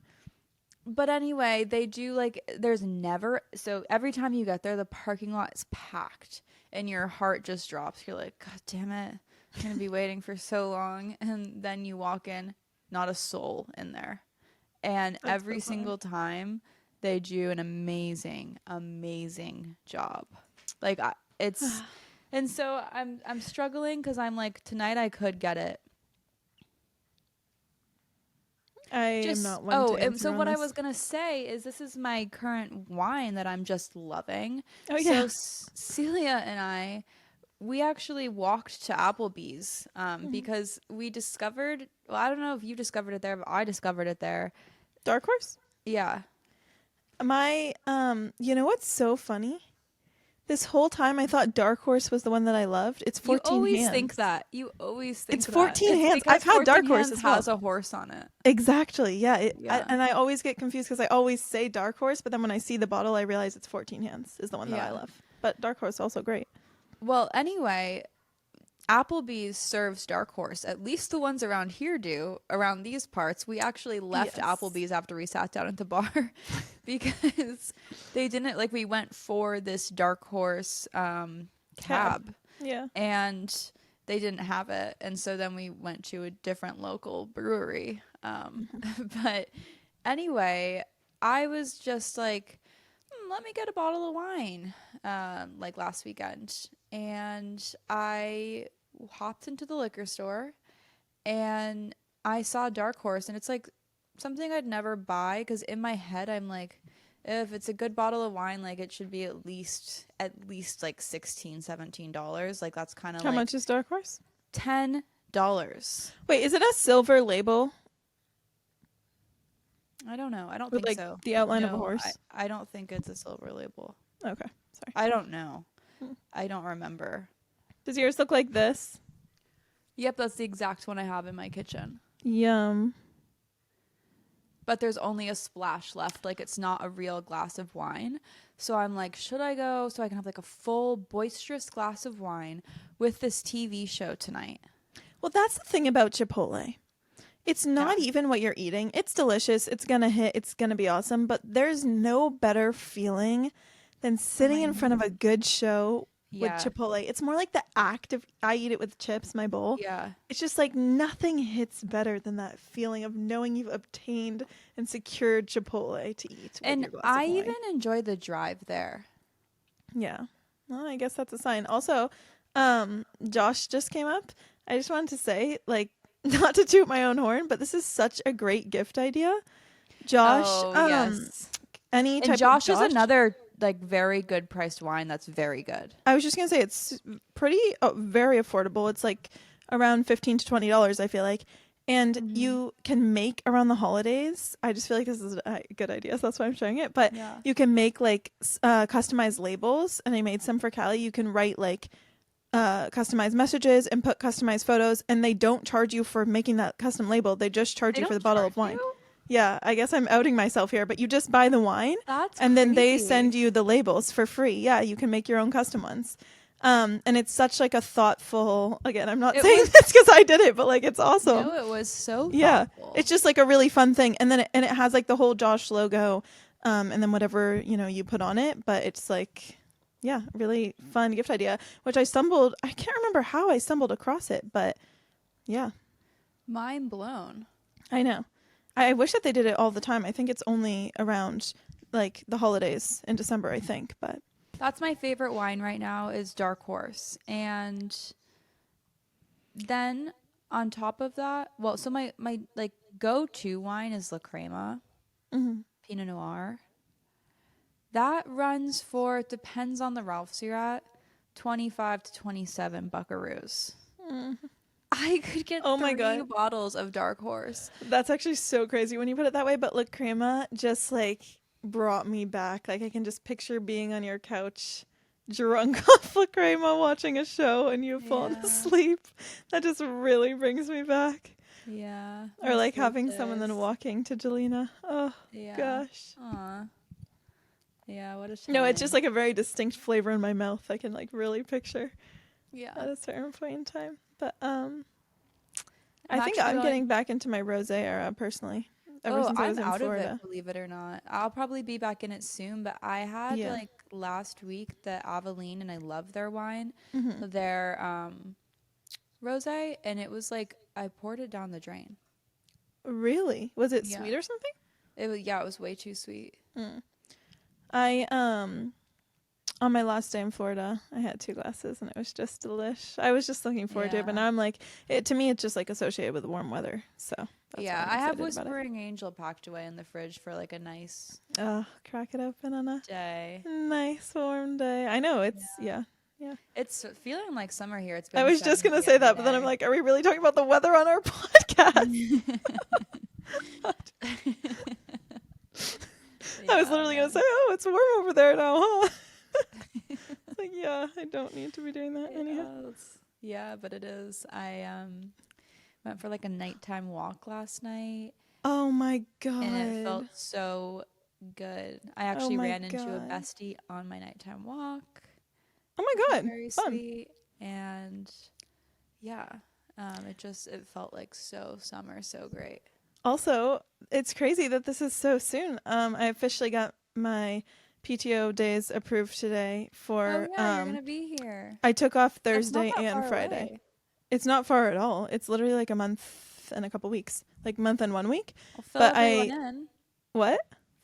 But anyway, they do, like, there's never, so every time you get there, the parking lot is packed and your heart just drops. You're like, God damn it, I'm going to be waiting for so long. And then you walk in, not a soul in there. And That's every so funny. single time, they do an amazing, amazing job. Like, it's, and so I'm struggling because I'm like, tonight I could get it. I am not one to answer so on what I this. was gonna say is this is my current wine that I'm just loving. Oh yeah. So Celia and we actually walked to Applebee's because we discovered. Well, I don't know if you discovered it there, but I discovered it there. Dark Horse? Yeah. My you know what's so funny? This whole time I thought Dark Horse was the one that I loved. It's 14 You always hands. think that. You always think It's that. 14 It's hands. because I've had 14 Dark Horse hands as well. has a horse on it. Exactly. Yeah. Yeah. And I always get confused because I always say Dark Horse, but then when I see the bottle, I realize it's 14 hands is the one that I Yeah. love. But Dark Horse also great. Well, anyway, Applebee's serves Dark Horse. At least the ones around here do. Around these parts, we actually left Yes. Applebee's after we sat down at the bar because they didn't, like, we went for this Dark Horse cab Yeah. and they didn't have it, and so then we went to a different local brewery. But anyway, I was just like, let me get a bottle of wine, like last weekend. And I hopped into the liquor store and I saw Dark Horse, and it's like something I'd never buy because in my head I'm like, if it's a good bottle of wine, like it should be at least like $16-17. Like that's kind of How like much is Dark Horse? $10. Wait, is it a silver label I don't know. I don't with think like so. the outline of a No, horse? I don't think it's a silver label. Okay. Sorry. I don't know. Hmm. I don't remember. Does yours look like this? Yep, that's the exact one I have in my kitchen. Yum. But there's only a splash left. Like, it's not a real glass of wine. So I'm like, should I go so I can have like a full boisterous glass of wine with this TV show tonight? Well, that's the thing about Chipotle. It's not Yeah. even what you're eating. It's delicious. It's going to hit. It's going to be awesome. But there's no better feeling than sitting in front of a good show with Yeah. Chipotle. It's more like the act of, I eat it with chips, my bowl. Yeah. It's just like nothing hits better than that feeling of knowing you've obtained and secured Chipotle to eat with And your glass I of wine. even enjoy the drive there. Yeah. Well, I guess that's a sign. Also, Josh just came up. I just wanted to say, like, not to toot my own horn, but this is such a great gift idea. Josh, Yes. any type And Josh of is another like very good priced wine that's very good. I was just gonna say it's pretty very affordable. It's like around $15 to $20, I feel like, and you can make around the holidays. I just feel like this is a good idea, so that's why I'm showing it. But Yeah. you can make like customized labels, and I made some for Callie. You can write like customized messages and put customized photos, and they don't charge you for making that custom label. They just charge you for the bottle of wine. Yeah, I guess I'm outing myself here, but you just buy the wine, That's and then they crazy. send you the labels for free. Yeah, you can make your own custom ones. And it's such like a thoughtful. Again, I'm not saying this because I did it, but like it's awesome. No, it was so Yeah, thoughtful. it's just like a really fun thing, and then it has like the whole Josh logo, and then whatever you put on it. But it's like, yeah, really fun gift idea. Which I can't remember how I stumbled across it, but yeah, Mind blown. I know. I wish that they did it all the time. I think it's only around like the holidays in December, I think. But That's my favorite wine right now is Dark Horse. And then on top of that, well, so my like go-to wine is La Crema. mm-hmm. Pinot Noir. That runs for, depends on the Ralphs you're at, 25 to 27 buckaroos. I could get Oh my 3 God. bottles of Dark Horse. That's actually so crazy when you put it that way. But La Crema just like brought me back. Like I can just picture being on your couch, drunk off La Crema, watching a show, and you've fallen asleep. That just really brings me back. Yeah. Or like having someone then walking to Jelena. Oh gosh. Aw. Yeah, what a time. No, it's just like a very distinct flavor in my mouth. I can like really picture Yeah. at a certain point in time. But I'm I think actually I'm going- getting back into my rosé era personally. Ever since I was I'm in out Florida. of it, believe it or not. I'll probably be back in it soon, but I had Yeah. like last week the Aveline, and I love their wine, Mm-hmm. their rosé, and it was like I poured it down the drain. Really? Was it Yeah. sweet or something? It was way too sweet. I on my last day in Florida, I had 2 glasses and it was just delish. I was just looking forward to it, but now I'm like, to me it's just like associated with warm weather. So that's why Yeah, I'm I have excited about it. Whispering Angel packed away in the fridge for like a nice Oh, crack it open on a day. nice warm day. I know it's yeah. It's feeling like summer here. It's been I was just 70 gonna say every that, but then I'm day. like, are we really talking about the weather on our podcast? I was literally gonna say, oh, it's warm over there now, huh? It's like, yeah, I don't need to be doing that anyhow. Yeah, but it is. I went for like a nighttime walk last night, Oh my god. and it felt so good. I actually my ran into a God. bestie on my nighttime walk. Oh my god. Very Fun. sweet, and yeah, it felt like so summer, so great. Also, it's crazy that this is so soon. I officially got my PTO days approved today for You're gonna be here. I took off That's not Thursday that and far Friday. away. It's not far at all. It's literally like a month and a couple weeks. Like month and 1 week. I'll fill But everyone in. What?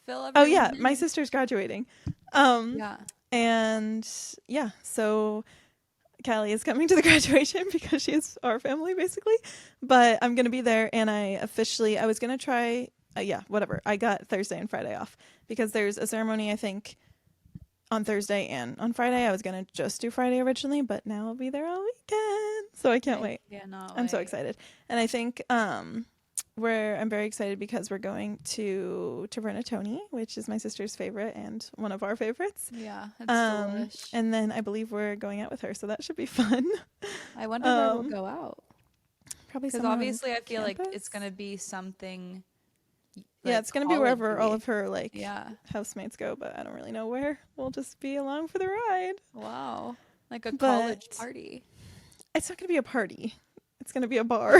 Fill everyone Oh yeah, in. my sister's graduating. Yeah. And yeah, so Callie is coming to the graduation because she is our family basically. But I'm going to be there, and I was going to try, whatever. I got Thursday and Friday off because there's a ceremony, I think, on Thursday and on Friday. I was going to just do Friday originally, but now I'll be there all weekend. So I can't wait. I'm so excited. And I think I'm very excited because we're going to Tony, which is my sister's favorite and one of our favorites. Yeah, it's delish. And then I believe we're going out with her, so that should be fun. I wonder where we'll go out. Probably Because somewhere on obviously I feel like campus? it's going to be something. Yeah, it's going to be wherever all of her yeah. housemates go, but I don't really know where. We'll just be along for the ride. Wow. Like a But college party. It's not going to be a party. It's going to be a bar.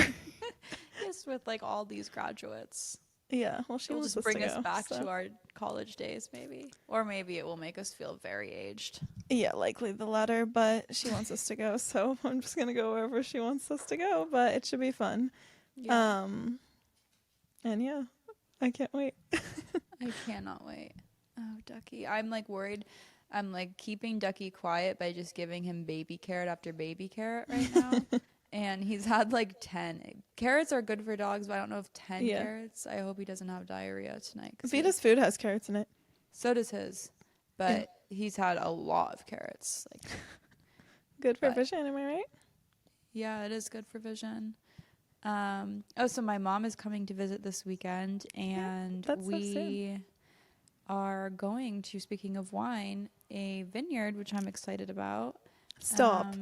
Just with like all these graduates. Yeah, well, she It'll wants just us bring to us go, back so. to our college days, maybe. Or maybe it will make us feel very aged. Yeah, likely the latter, but she wants us to go, so I'm just going to go wherever she wants us to go, but it should be fun. Yeah. And yeah, I can't wait. I cannot wait. Oh, Ducky. I'm like worried. I'm like keeping Ducky quiet by just giving him baby carrot after baby carrot right now. And he's had like 10. Carrots are good for dogs, but I don't know if 10 carrots. I hope he doesn't have diarrhea tonight. Vita's food has carrots in it. So does his. But he's had a lot of carrots. Like, good for vision, am I right? yeah, it is good for vision. So my mom is coming to visit this weekend, and we are going to, speaking of wine, a vineyard, which I'm excited about. Stop.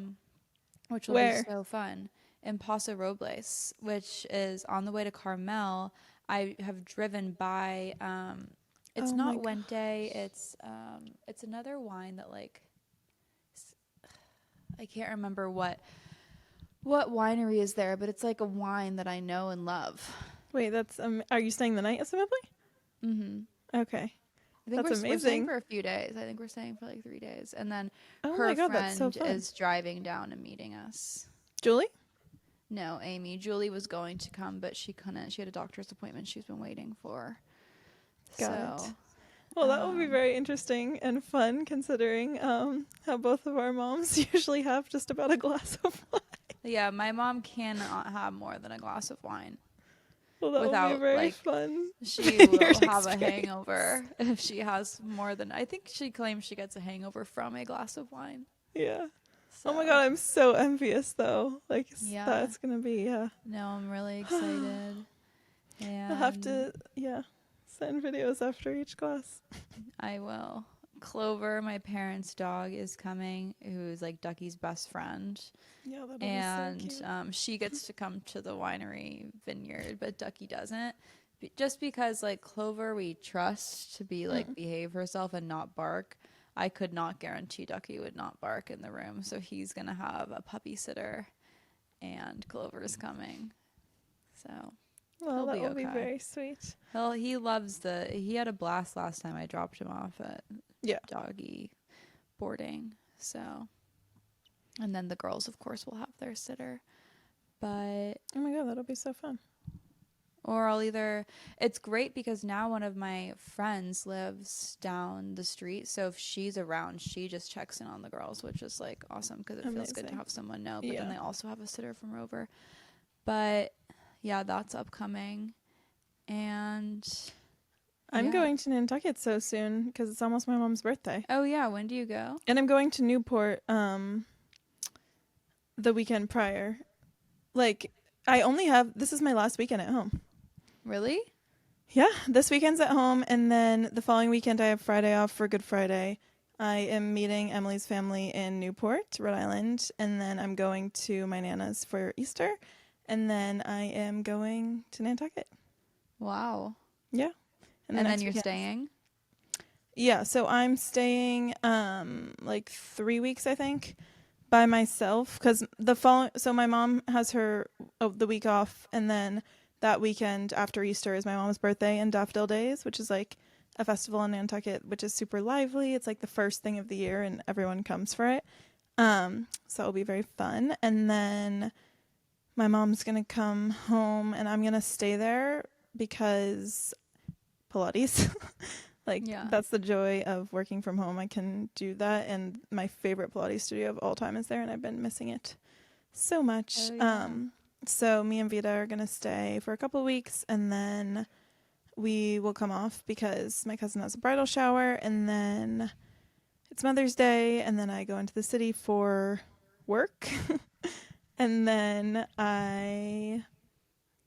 Which will be so fun. In Paso Robles, which is on the way to Carmel. I have driven by, it's not Wente, it's another wine that like, I can't remember what winery is there, but it's like a wine that I know and love. Wait, that's, are you staying the night at Assembly? Mm-hmm. Okay. I think That's we're amazing. staying for a few days. I think we're staying for like 3 days. And then her friend is driving down and meeting us. Julie? No, Amy. Julie was going to come, but she couldn't. She had a doctor's appointment she's been waiting for. Got it. Well, that will be very interesting and fun considering how both of our moms usually have just about a glass of wine. Yeah, my mom cannot have more than a glass of wine. Well, that will be without very like fun. she Your will have a experience. hangover if she has more than I think she claims she gets a hangover from a glass of wine. Yeah. So Oh my god, I'm so envious though. Like yeah. that's gonna be No, I'm really excited. I'll have And to send videos after each class. I will. Clover, my parents' dog, is coming, who's like Ducky's best friend. Yeah, that'll be so And cute. she gets to come to the winery vineyard, but Ducky doesn't. Just because like Clover we trust to be like behave herself and not bark. I could not guarantee Ducky would not bark in the room, so he's gonna have a puppy sitter, and Clover's coming, so Well, he'll that be will be okay. very sweet. He had a blast last time I dropped him off at Yeah. doggy boarding, so. And then the girls, of course, will have their sitter. But Oh my god, that'll be so fun. or it's great because now one of my friends lives down the street, so if she's around she just checks in on the girls, which is like awesome because it feels good to Amazing. have someone know. But Yeah. then they also have a sitter from Rover. But yeah, that's upcoming. And I'm yeah. going to Nantucket so soon because it's almost my mom's birthday. Oh yeah, when do you go? And I'm going to Newport the weekend prior. Like this is my last weekend at home. Really? Yeah, this weekend's at home, and then the following weekend I have Friday off for Good Friday. I am meeting Emily's family in Newport, Rhode Island, and then I'm going to my Nana's for Easter, and then I am going to Nantucket. Wow. Yeah. And then you're staying? Yeah, so I'm staying like 3 weeks, I think, by myself because so my mom has the week off, and then that weekend after Easter is my mom's birthday and Daffodil Days, which is like a festival in Nantucket, which is super lively. It's like the first thing of the year and everyone comes for it. So it'll be very fun. And then my mom's going to come home and I'm going to stay there because Pilates. That's the joy of working from home. I can do that. And my favorite Pilates studio of all time is there, and I've been missing it so much. Oh, yeah. So me and Vita are going to stay for a couple weeks, and then we will come off because my cousin has a bridal shower, and then it's Mother's Day, and then I go into the city for work, and then I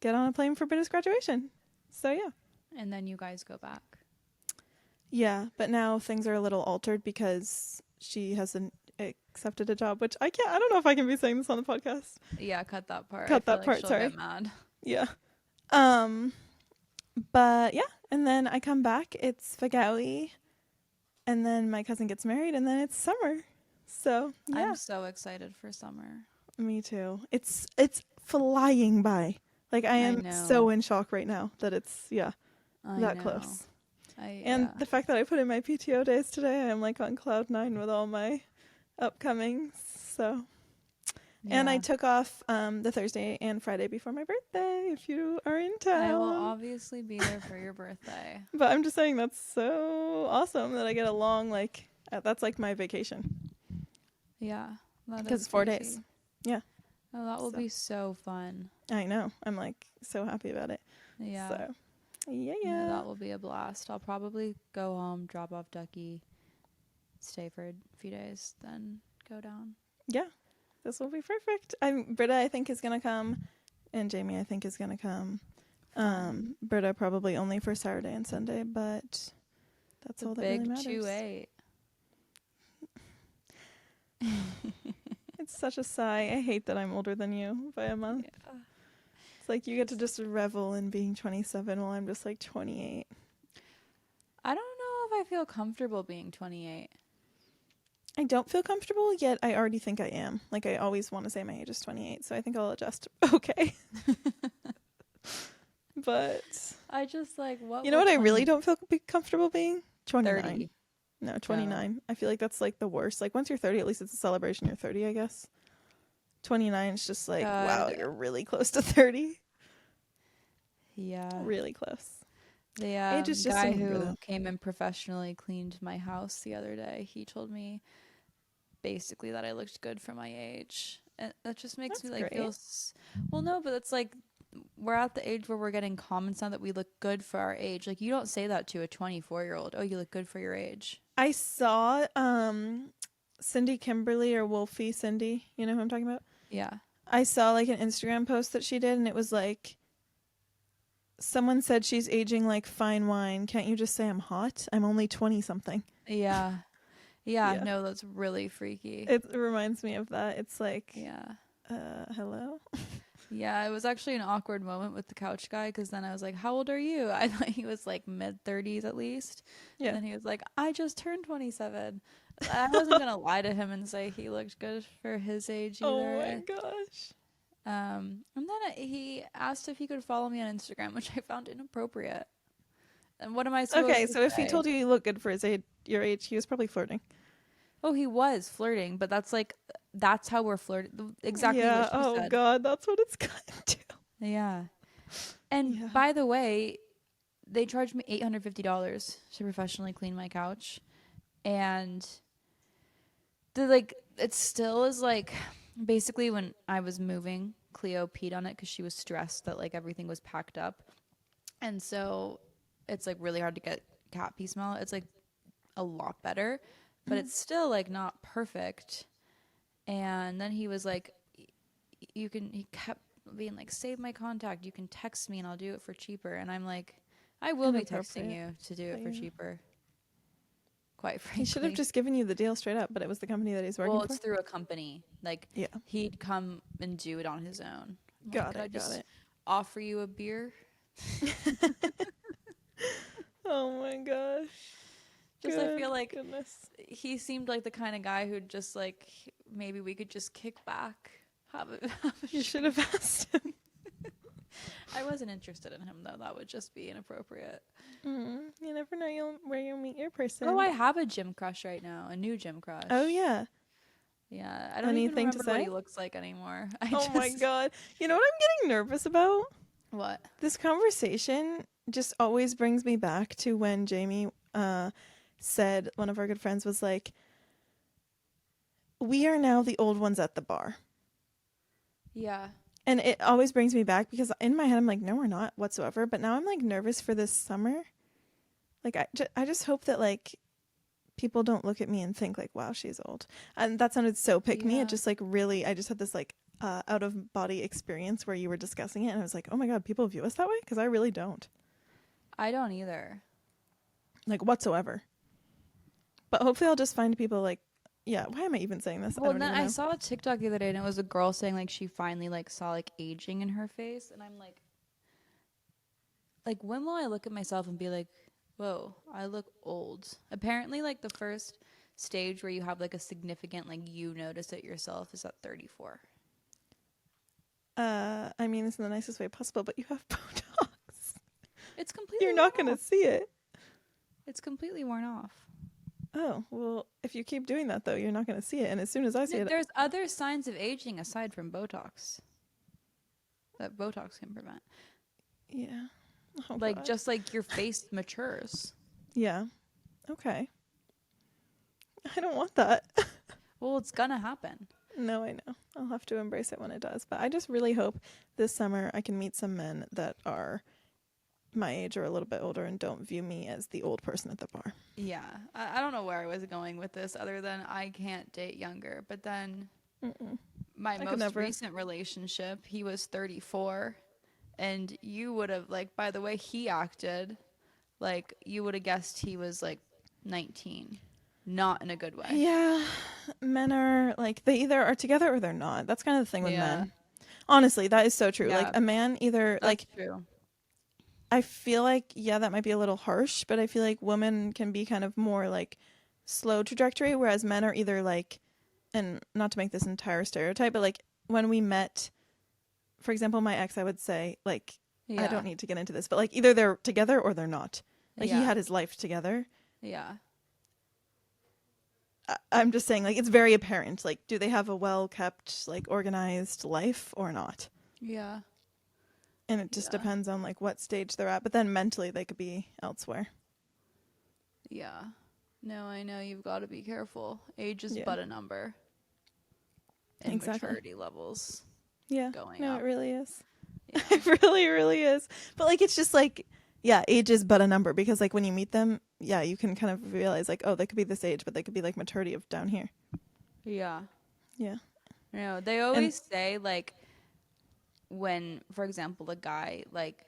get on a plane for Britta's graduation. So, yeah. And then you guys go back. Yeah, but now things are a little altered because she hasn't accepted a job, which I don't know if I can be saying this on the podcast. Yeah, cut that part. Cut that like part, she'll sorry. Get mad. Yeah. But yeah, and then I come back, it's Fagawi, and then my cousin gets married, and then it's summer. So, yeah. I'm so excited for summer. Me too. It's flying by. Like I am so in shock right now that it's that close. And the fact that I put in my PTO days today, I'm like on cloud 9 with all my upcomings. So, and I took off the Thursday and Friday before my birthday. If you are in town, I will obviously be there for your birthday. But I'm just saying that's so awesome that I get a long that's like my vacation. Yeah, because it's 4 days. Yeah. Oh, that will be so fun. I know. I'm like so happy about it. Yeah. So. Yeah. No, that will be a blast. I'll probably go home, drop off Ducky, stay for a few days, then go down. Yeah, this will be perfect. Britta, I think, is gonna come, and Jamie, I think, is gonna come. Britta probably only for Saturday and Sunday, but that's all that really matters. Big 2-8. It's such a sigh. I hate that I'm older than you by a month. Yeah. It's like you get to just revel in being 27 while I'm just like 28. I don't know if I feel comfortable being 28. I don't feel comfortable, yet I already think I am. Like, I always want to say my age is 28, so I think I'll adjust. Okay. But I just like what you know what I really don't feel comfortable being? 29. 30. No, 29. Oh. I feel like that's like the worst. Like, once you're 30, at least it's a celebration. You're 30, I guess. 29 is just like, wow, you're really close to 30. Yeah. Really close. The guy who came and professionally cleaned my house the other day, he told me basically that I looked good for my age. And that just makes me like feel... Well, no, but it's like we're at the age where we're getting comments now that we look good for our age. Like, you don't say that to a 24-year-old. Oh, you look good for your age. I saw Cindy Kimberly, or Wolfie Cindy. You know who I'm talking about? Yeah. I saw like an Instagram post that she did, and it was like, someone said she's aging like fine wine. Can't you just say I'm hot? I'm only 20 something. Yeah. Yeah. Yeah. No, that's really freaky. It reminds me of that. It's like, Yeah. hello? Yeah, it was actually an awkward moment with the couch guy, because then I was like, how old are you? I thought he was like mid-30s at least. Yeah. And then he was like, I just turned 27. I wasn't going to lie to him and say he looked good for his age either. Oh my gosh. And then he asked if he could follow me on Instagram, which I found inappropriate. And what am I supposed Okay, to so if he say? told you you look good for his age, your age, he was probably flirting. Oh, he was flirting, but that's how we're flirting. Exactly Yeah. what she Oh said. God, that's what it's gotten to. Yeah. And Yeah. by the way, they charged me $850 to professionally clean my couch. And it still is like, basically when I was moving, Cleo peed on it because she was stressed that like everything was packed up. And so it's like really hard to get cat pee smell. It's like a lot better, but it's still like not perfect. And then he was like, he kept being like, save my contact. You can text me and I'll do it for cheaper. And I'm like, I will be texting you to do it for cheaper. Quite frankly. He should have just given you the deal straight up, but it was the company that he's working for. Well, it's through a company. Like, yeah, he'd come and do it on his own. Got Could I it. just offer you a beer? Oh my gosh. Just I feel like goodness. he seemed like the kind of guy who'd just like, maybe we could just kick back. You should have asked him. I wasn't interested in him though. That would just be inappropriate. You never know where you'll meet your person. Oh, I have a gym crush right now. A new gym crush. Oh yeah. Yeah. I don't Anything even remember to say? what he looks like anymore. My God. You know what I'm getting nervous about? What? This conversation just always brings me back to when Jamie said, one of our good friends was like, we are now the old ones at the bar. Yeah. And it always brings me back because in my head I'm like, no, we're not whatsoever. But now I'm like nervous for this summer. Like I just hope that like people don't look at me and think like, wow, she's old. And that sounded so pick me. It just like really, I just had this like out of body experience where you were discussing it. And I was like, oh my God, people view us that way? Because I really don't. I don't either. Like whatsoever. But hopefully I'll just find people like, yeah, why am I even saying this? Well, then I saw a TikTok the other day and it was a girl saying like she finally like saw like aging in her face. And I'm like, when will I look at myself and be like, whoa, I look old? Apparently like the first stage where you have like a significant, like you notice it yourself is at 34. I mean, this is the nicest way possible, but you have Botox. It's completely You're not going to see it. It's completely worn off. Oh, well, if you keep doing that, though, you're not going to see it. And as soon as I see it... There's other signs of aging aside from Botox that Botox can prevent. Yeah. Oh, like, God. just like your face matures. Yeah. Okay. I don't want that. Well, it's going to happen. No, I know. I'll have to embrace it when it does. But I just really hope this summer I can meet some men that are my age or a little bit older and don't view me as the old person at the bar. Yeah. I don't know where I was going with this other than I can't date younger. But then my most recent relationship, he was 34. And you would have, like, by the way he acted, like, you would have guessed he was, like, 19. Not in a good way. Yeah. Men are, like, they either are together or they're not. That's kind of the thing with men. Honestly, that is so true. Yeah. Like, a man either, That's true. I feel like, yeah, that might be a little harsh, but I feel like women can be kind of more, like, slow trajectory, whereas men are either, like, and not to make this entire stereotype, but, like, when we met, for example, my ex, I would say, like, I don't need to get into this, but, like, either they're together or they're not. Like, he had his life together. Yeah. I'm just saying, like, it's very apparent. Like, do they have a well-kept, like, organized life or not? Yeah. And it just depends on, like, what stage they're at. But then mentally, they could be elsewhere. Yeah. No, I know. You've got to be careful. Age is but a number. And maturity levels going up. It really is. Yeah. It really, really is. But like, it's just like, yeah, age is but a number because like when you meet them, yeah, you can kind of realize like, oh, they could be this age, but they could be like maturity of down here. Yeah. Yeah. They And always say like when, for example, a guy like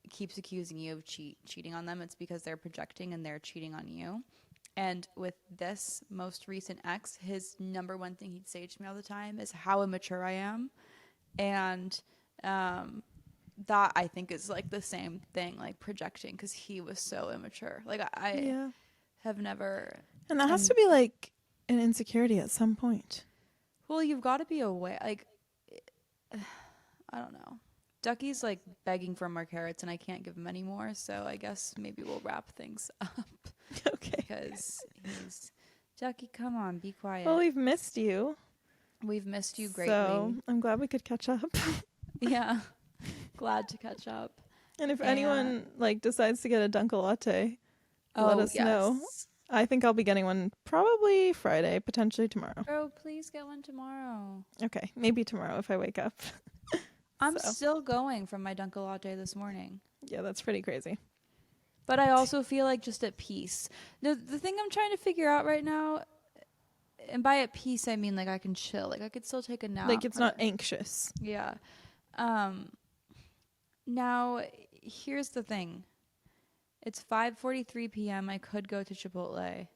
keeps accusing you of cheating on them, it's because they're projecting and they're cheating on you. And with this most recent ex, his number one thing he'd say to me all the time is how immature I am. And that I think is like the same thing, like projecting, because he was so immature. Like I yeah. have never. And that has And to be like an insecurity at some point. well, you've got to be aware. Like I don't know. Ducky's like begging for more carrots, and I can't give him any more. So I guess maybe we'll wrap things up Okay. because he's Ducky. Come on, be quiet. Well, we've missed you. We've missed you greatly. So I'm glad we could catch up. Yeah, glad to catch up. And if anyone like decides to get a Dunka Latte, let us know. I think I'll be getting one probably Friday, potentially tomorrow. Oh, please get one tomorrow. Okay, maybe tomorrow if I wake up. I'm still going from my Dunka Latte this morning. Yeah, that's pretty crazy. But I also feel like just at peace. The thing I'm trying to figure out right now, and by at peace I mean like I can chill. Like I could still take a nap. Like it's not anxious. Yeah. Now here's the thing. It's 5:43 p.m. I could go to Chipotle.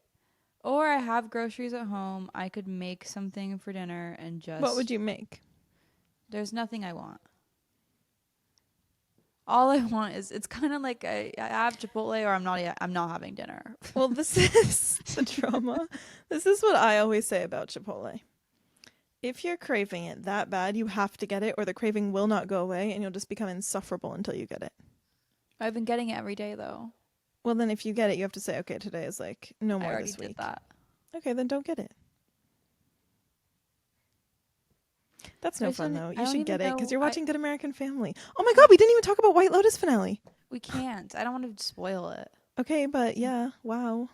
Or I have groceries at home. I could make something for dinner and just... What would you make? There's nothing I want. All I want is... It's kind of like I have Chipotle or I'm not having dinner. Well, this is the drama. This is what I always say about Chipotle. If you're craving it that bad, you have to get it or the craving will not go away and you'll just become insufferable until you get it. I've been getting it every day, though. Well, then if you get it, you have to say, okay, today is like no more this week. I already did that. Okay, then don't get it. That's no fun, though. You should get it because you're watching Good American Family. Oh my God, we didn't even talk about White Lotus finale. We can't. I don't want to spoil it. Okay, but yeah, wow.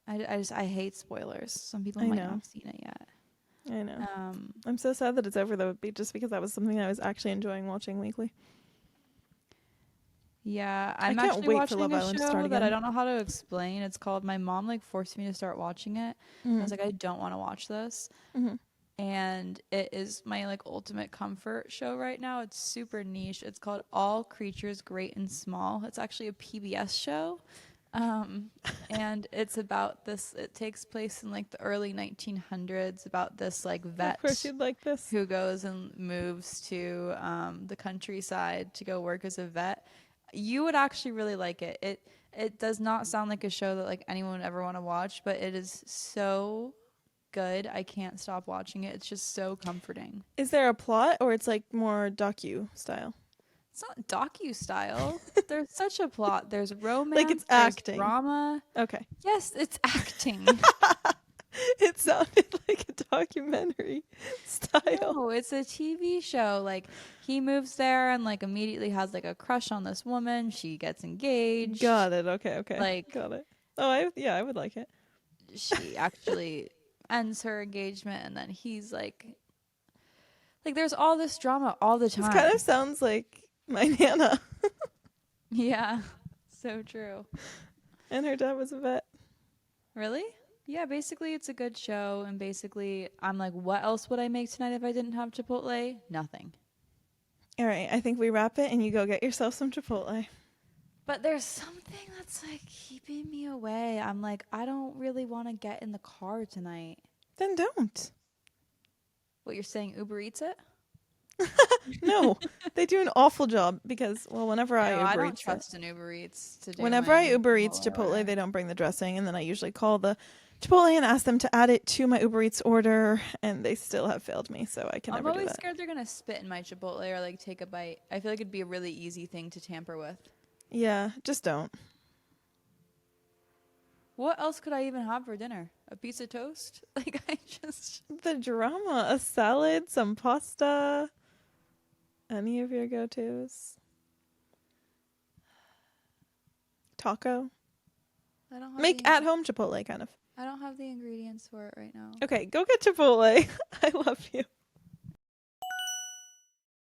I hate spoilers. Some people might not have seen it yet. I know. I'm so sad that it's over, though, just because that was something I was actually enjoying watching weekly. Yeah, I'm actually watching a show that I don't know how to explain. It's called, my mom like forced me to start watching it. I was like, I don't want to watch this. And it is my like ultimate comfort show right now. It's super niche. It's called All Creatures Great and Small. It's actually a PBS show. And it's about this, it takes place in like the early 1900s about this like vet of course you'd like this. Who goes and moves to the countryside to go work as a vet. You would actually really like it. It does not sound like a show that like anyone would ever want to watch, but it is so good. I can't stop watching it. It's just so comforting. Is there a plot or it's like more docu style? It's not docu style. There's such a plot. There's romance. Like it's acting. Drama. Okay. Yes, it's acting. It sounded like a documentary style. No, it's a TV show. Like he moves there and like immediately has like a crush on this woman. She gets engaged. Got it. Okay. Like got it. Oh, I would like it. She actually ends her engagement and then he's like there's all this drama all the time. This kind of sounds like my Nana. Yeah, so true. And her dad was a vet. Really? Yeah, basically it's a good show, and basically I'm like, what else would I make tonight if I didn't have Chipotle? Nothing. All right, I think we wrap it and you go get yourself some Chipotle. But there's something that's like keeping me away. I'm like, I don't really want to get in the car tonight. Then don't. What, you're saying Uber Eats it? No, they do an awful job because, well, whenever I Uber I don't Eats trust an Uber Eats to do. Whenever I Uber Eats Chipotle, they don't bring the dressing, and then I usually call the Chipotle and ask them to add it to my Uber Eats order, and they still have failed me, so I can never do that. I'm always scared they're gonna spit in my Chipotle or like take a bite. I feel like it'd be a really easy thing to tamper with. Yeah, just don't. What else could I even have for dinner? A piece of toast? Like the drama, a salad, some pasta. Any of your go-tos? Taco? I don't have Make at-home Chipotle, kind of. I don't have the ingredients for it right now. Okay, go get Chipotle. I love you.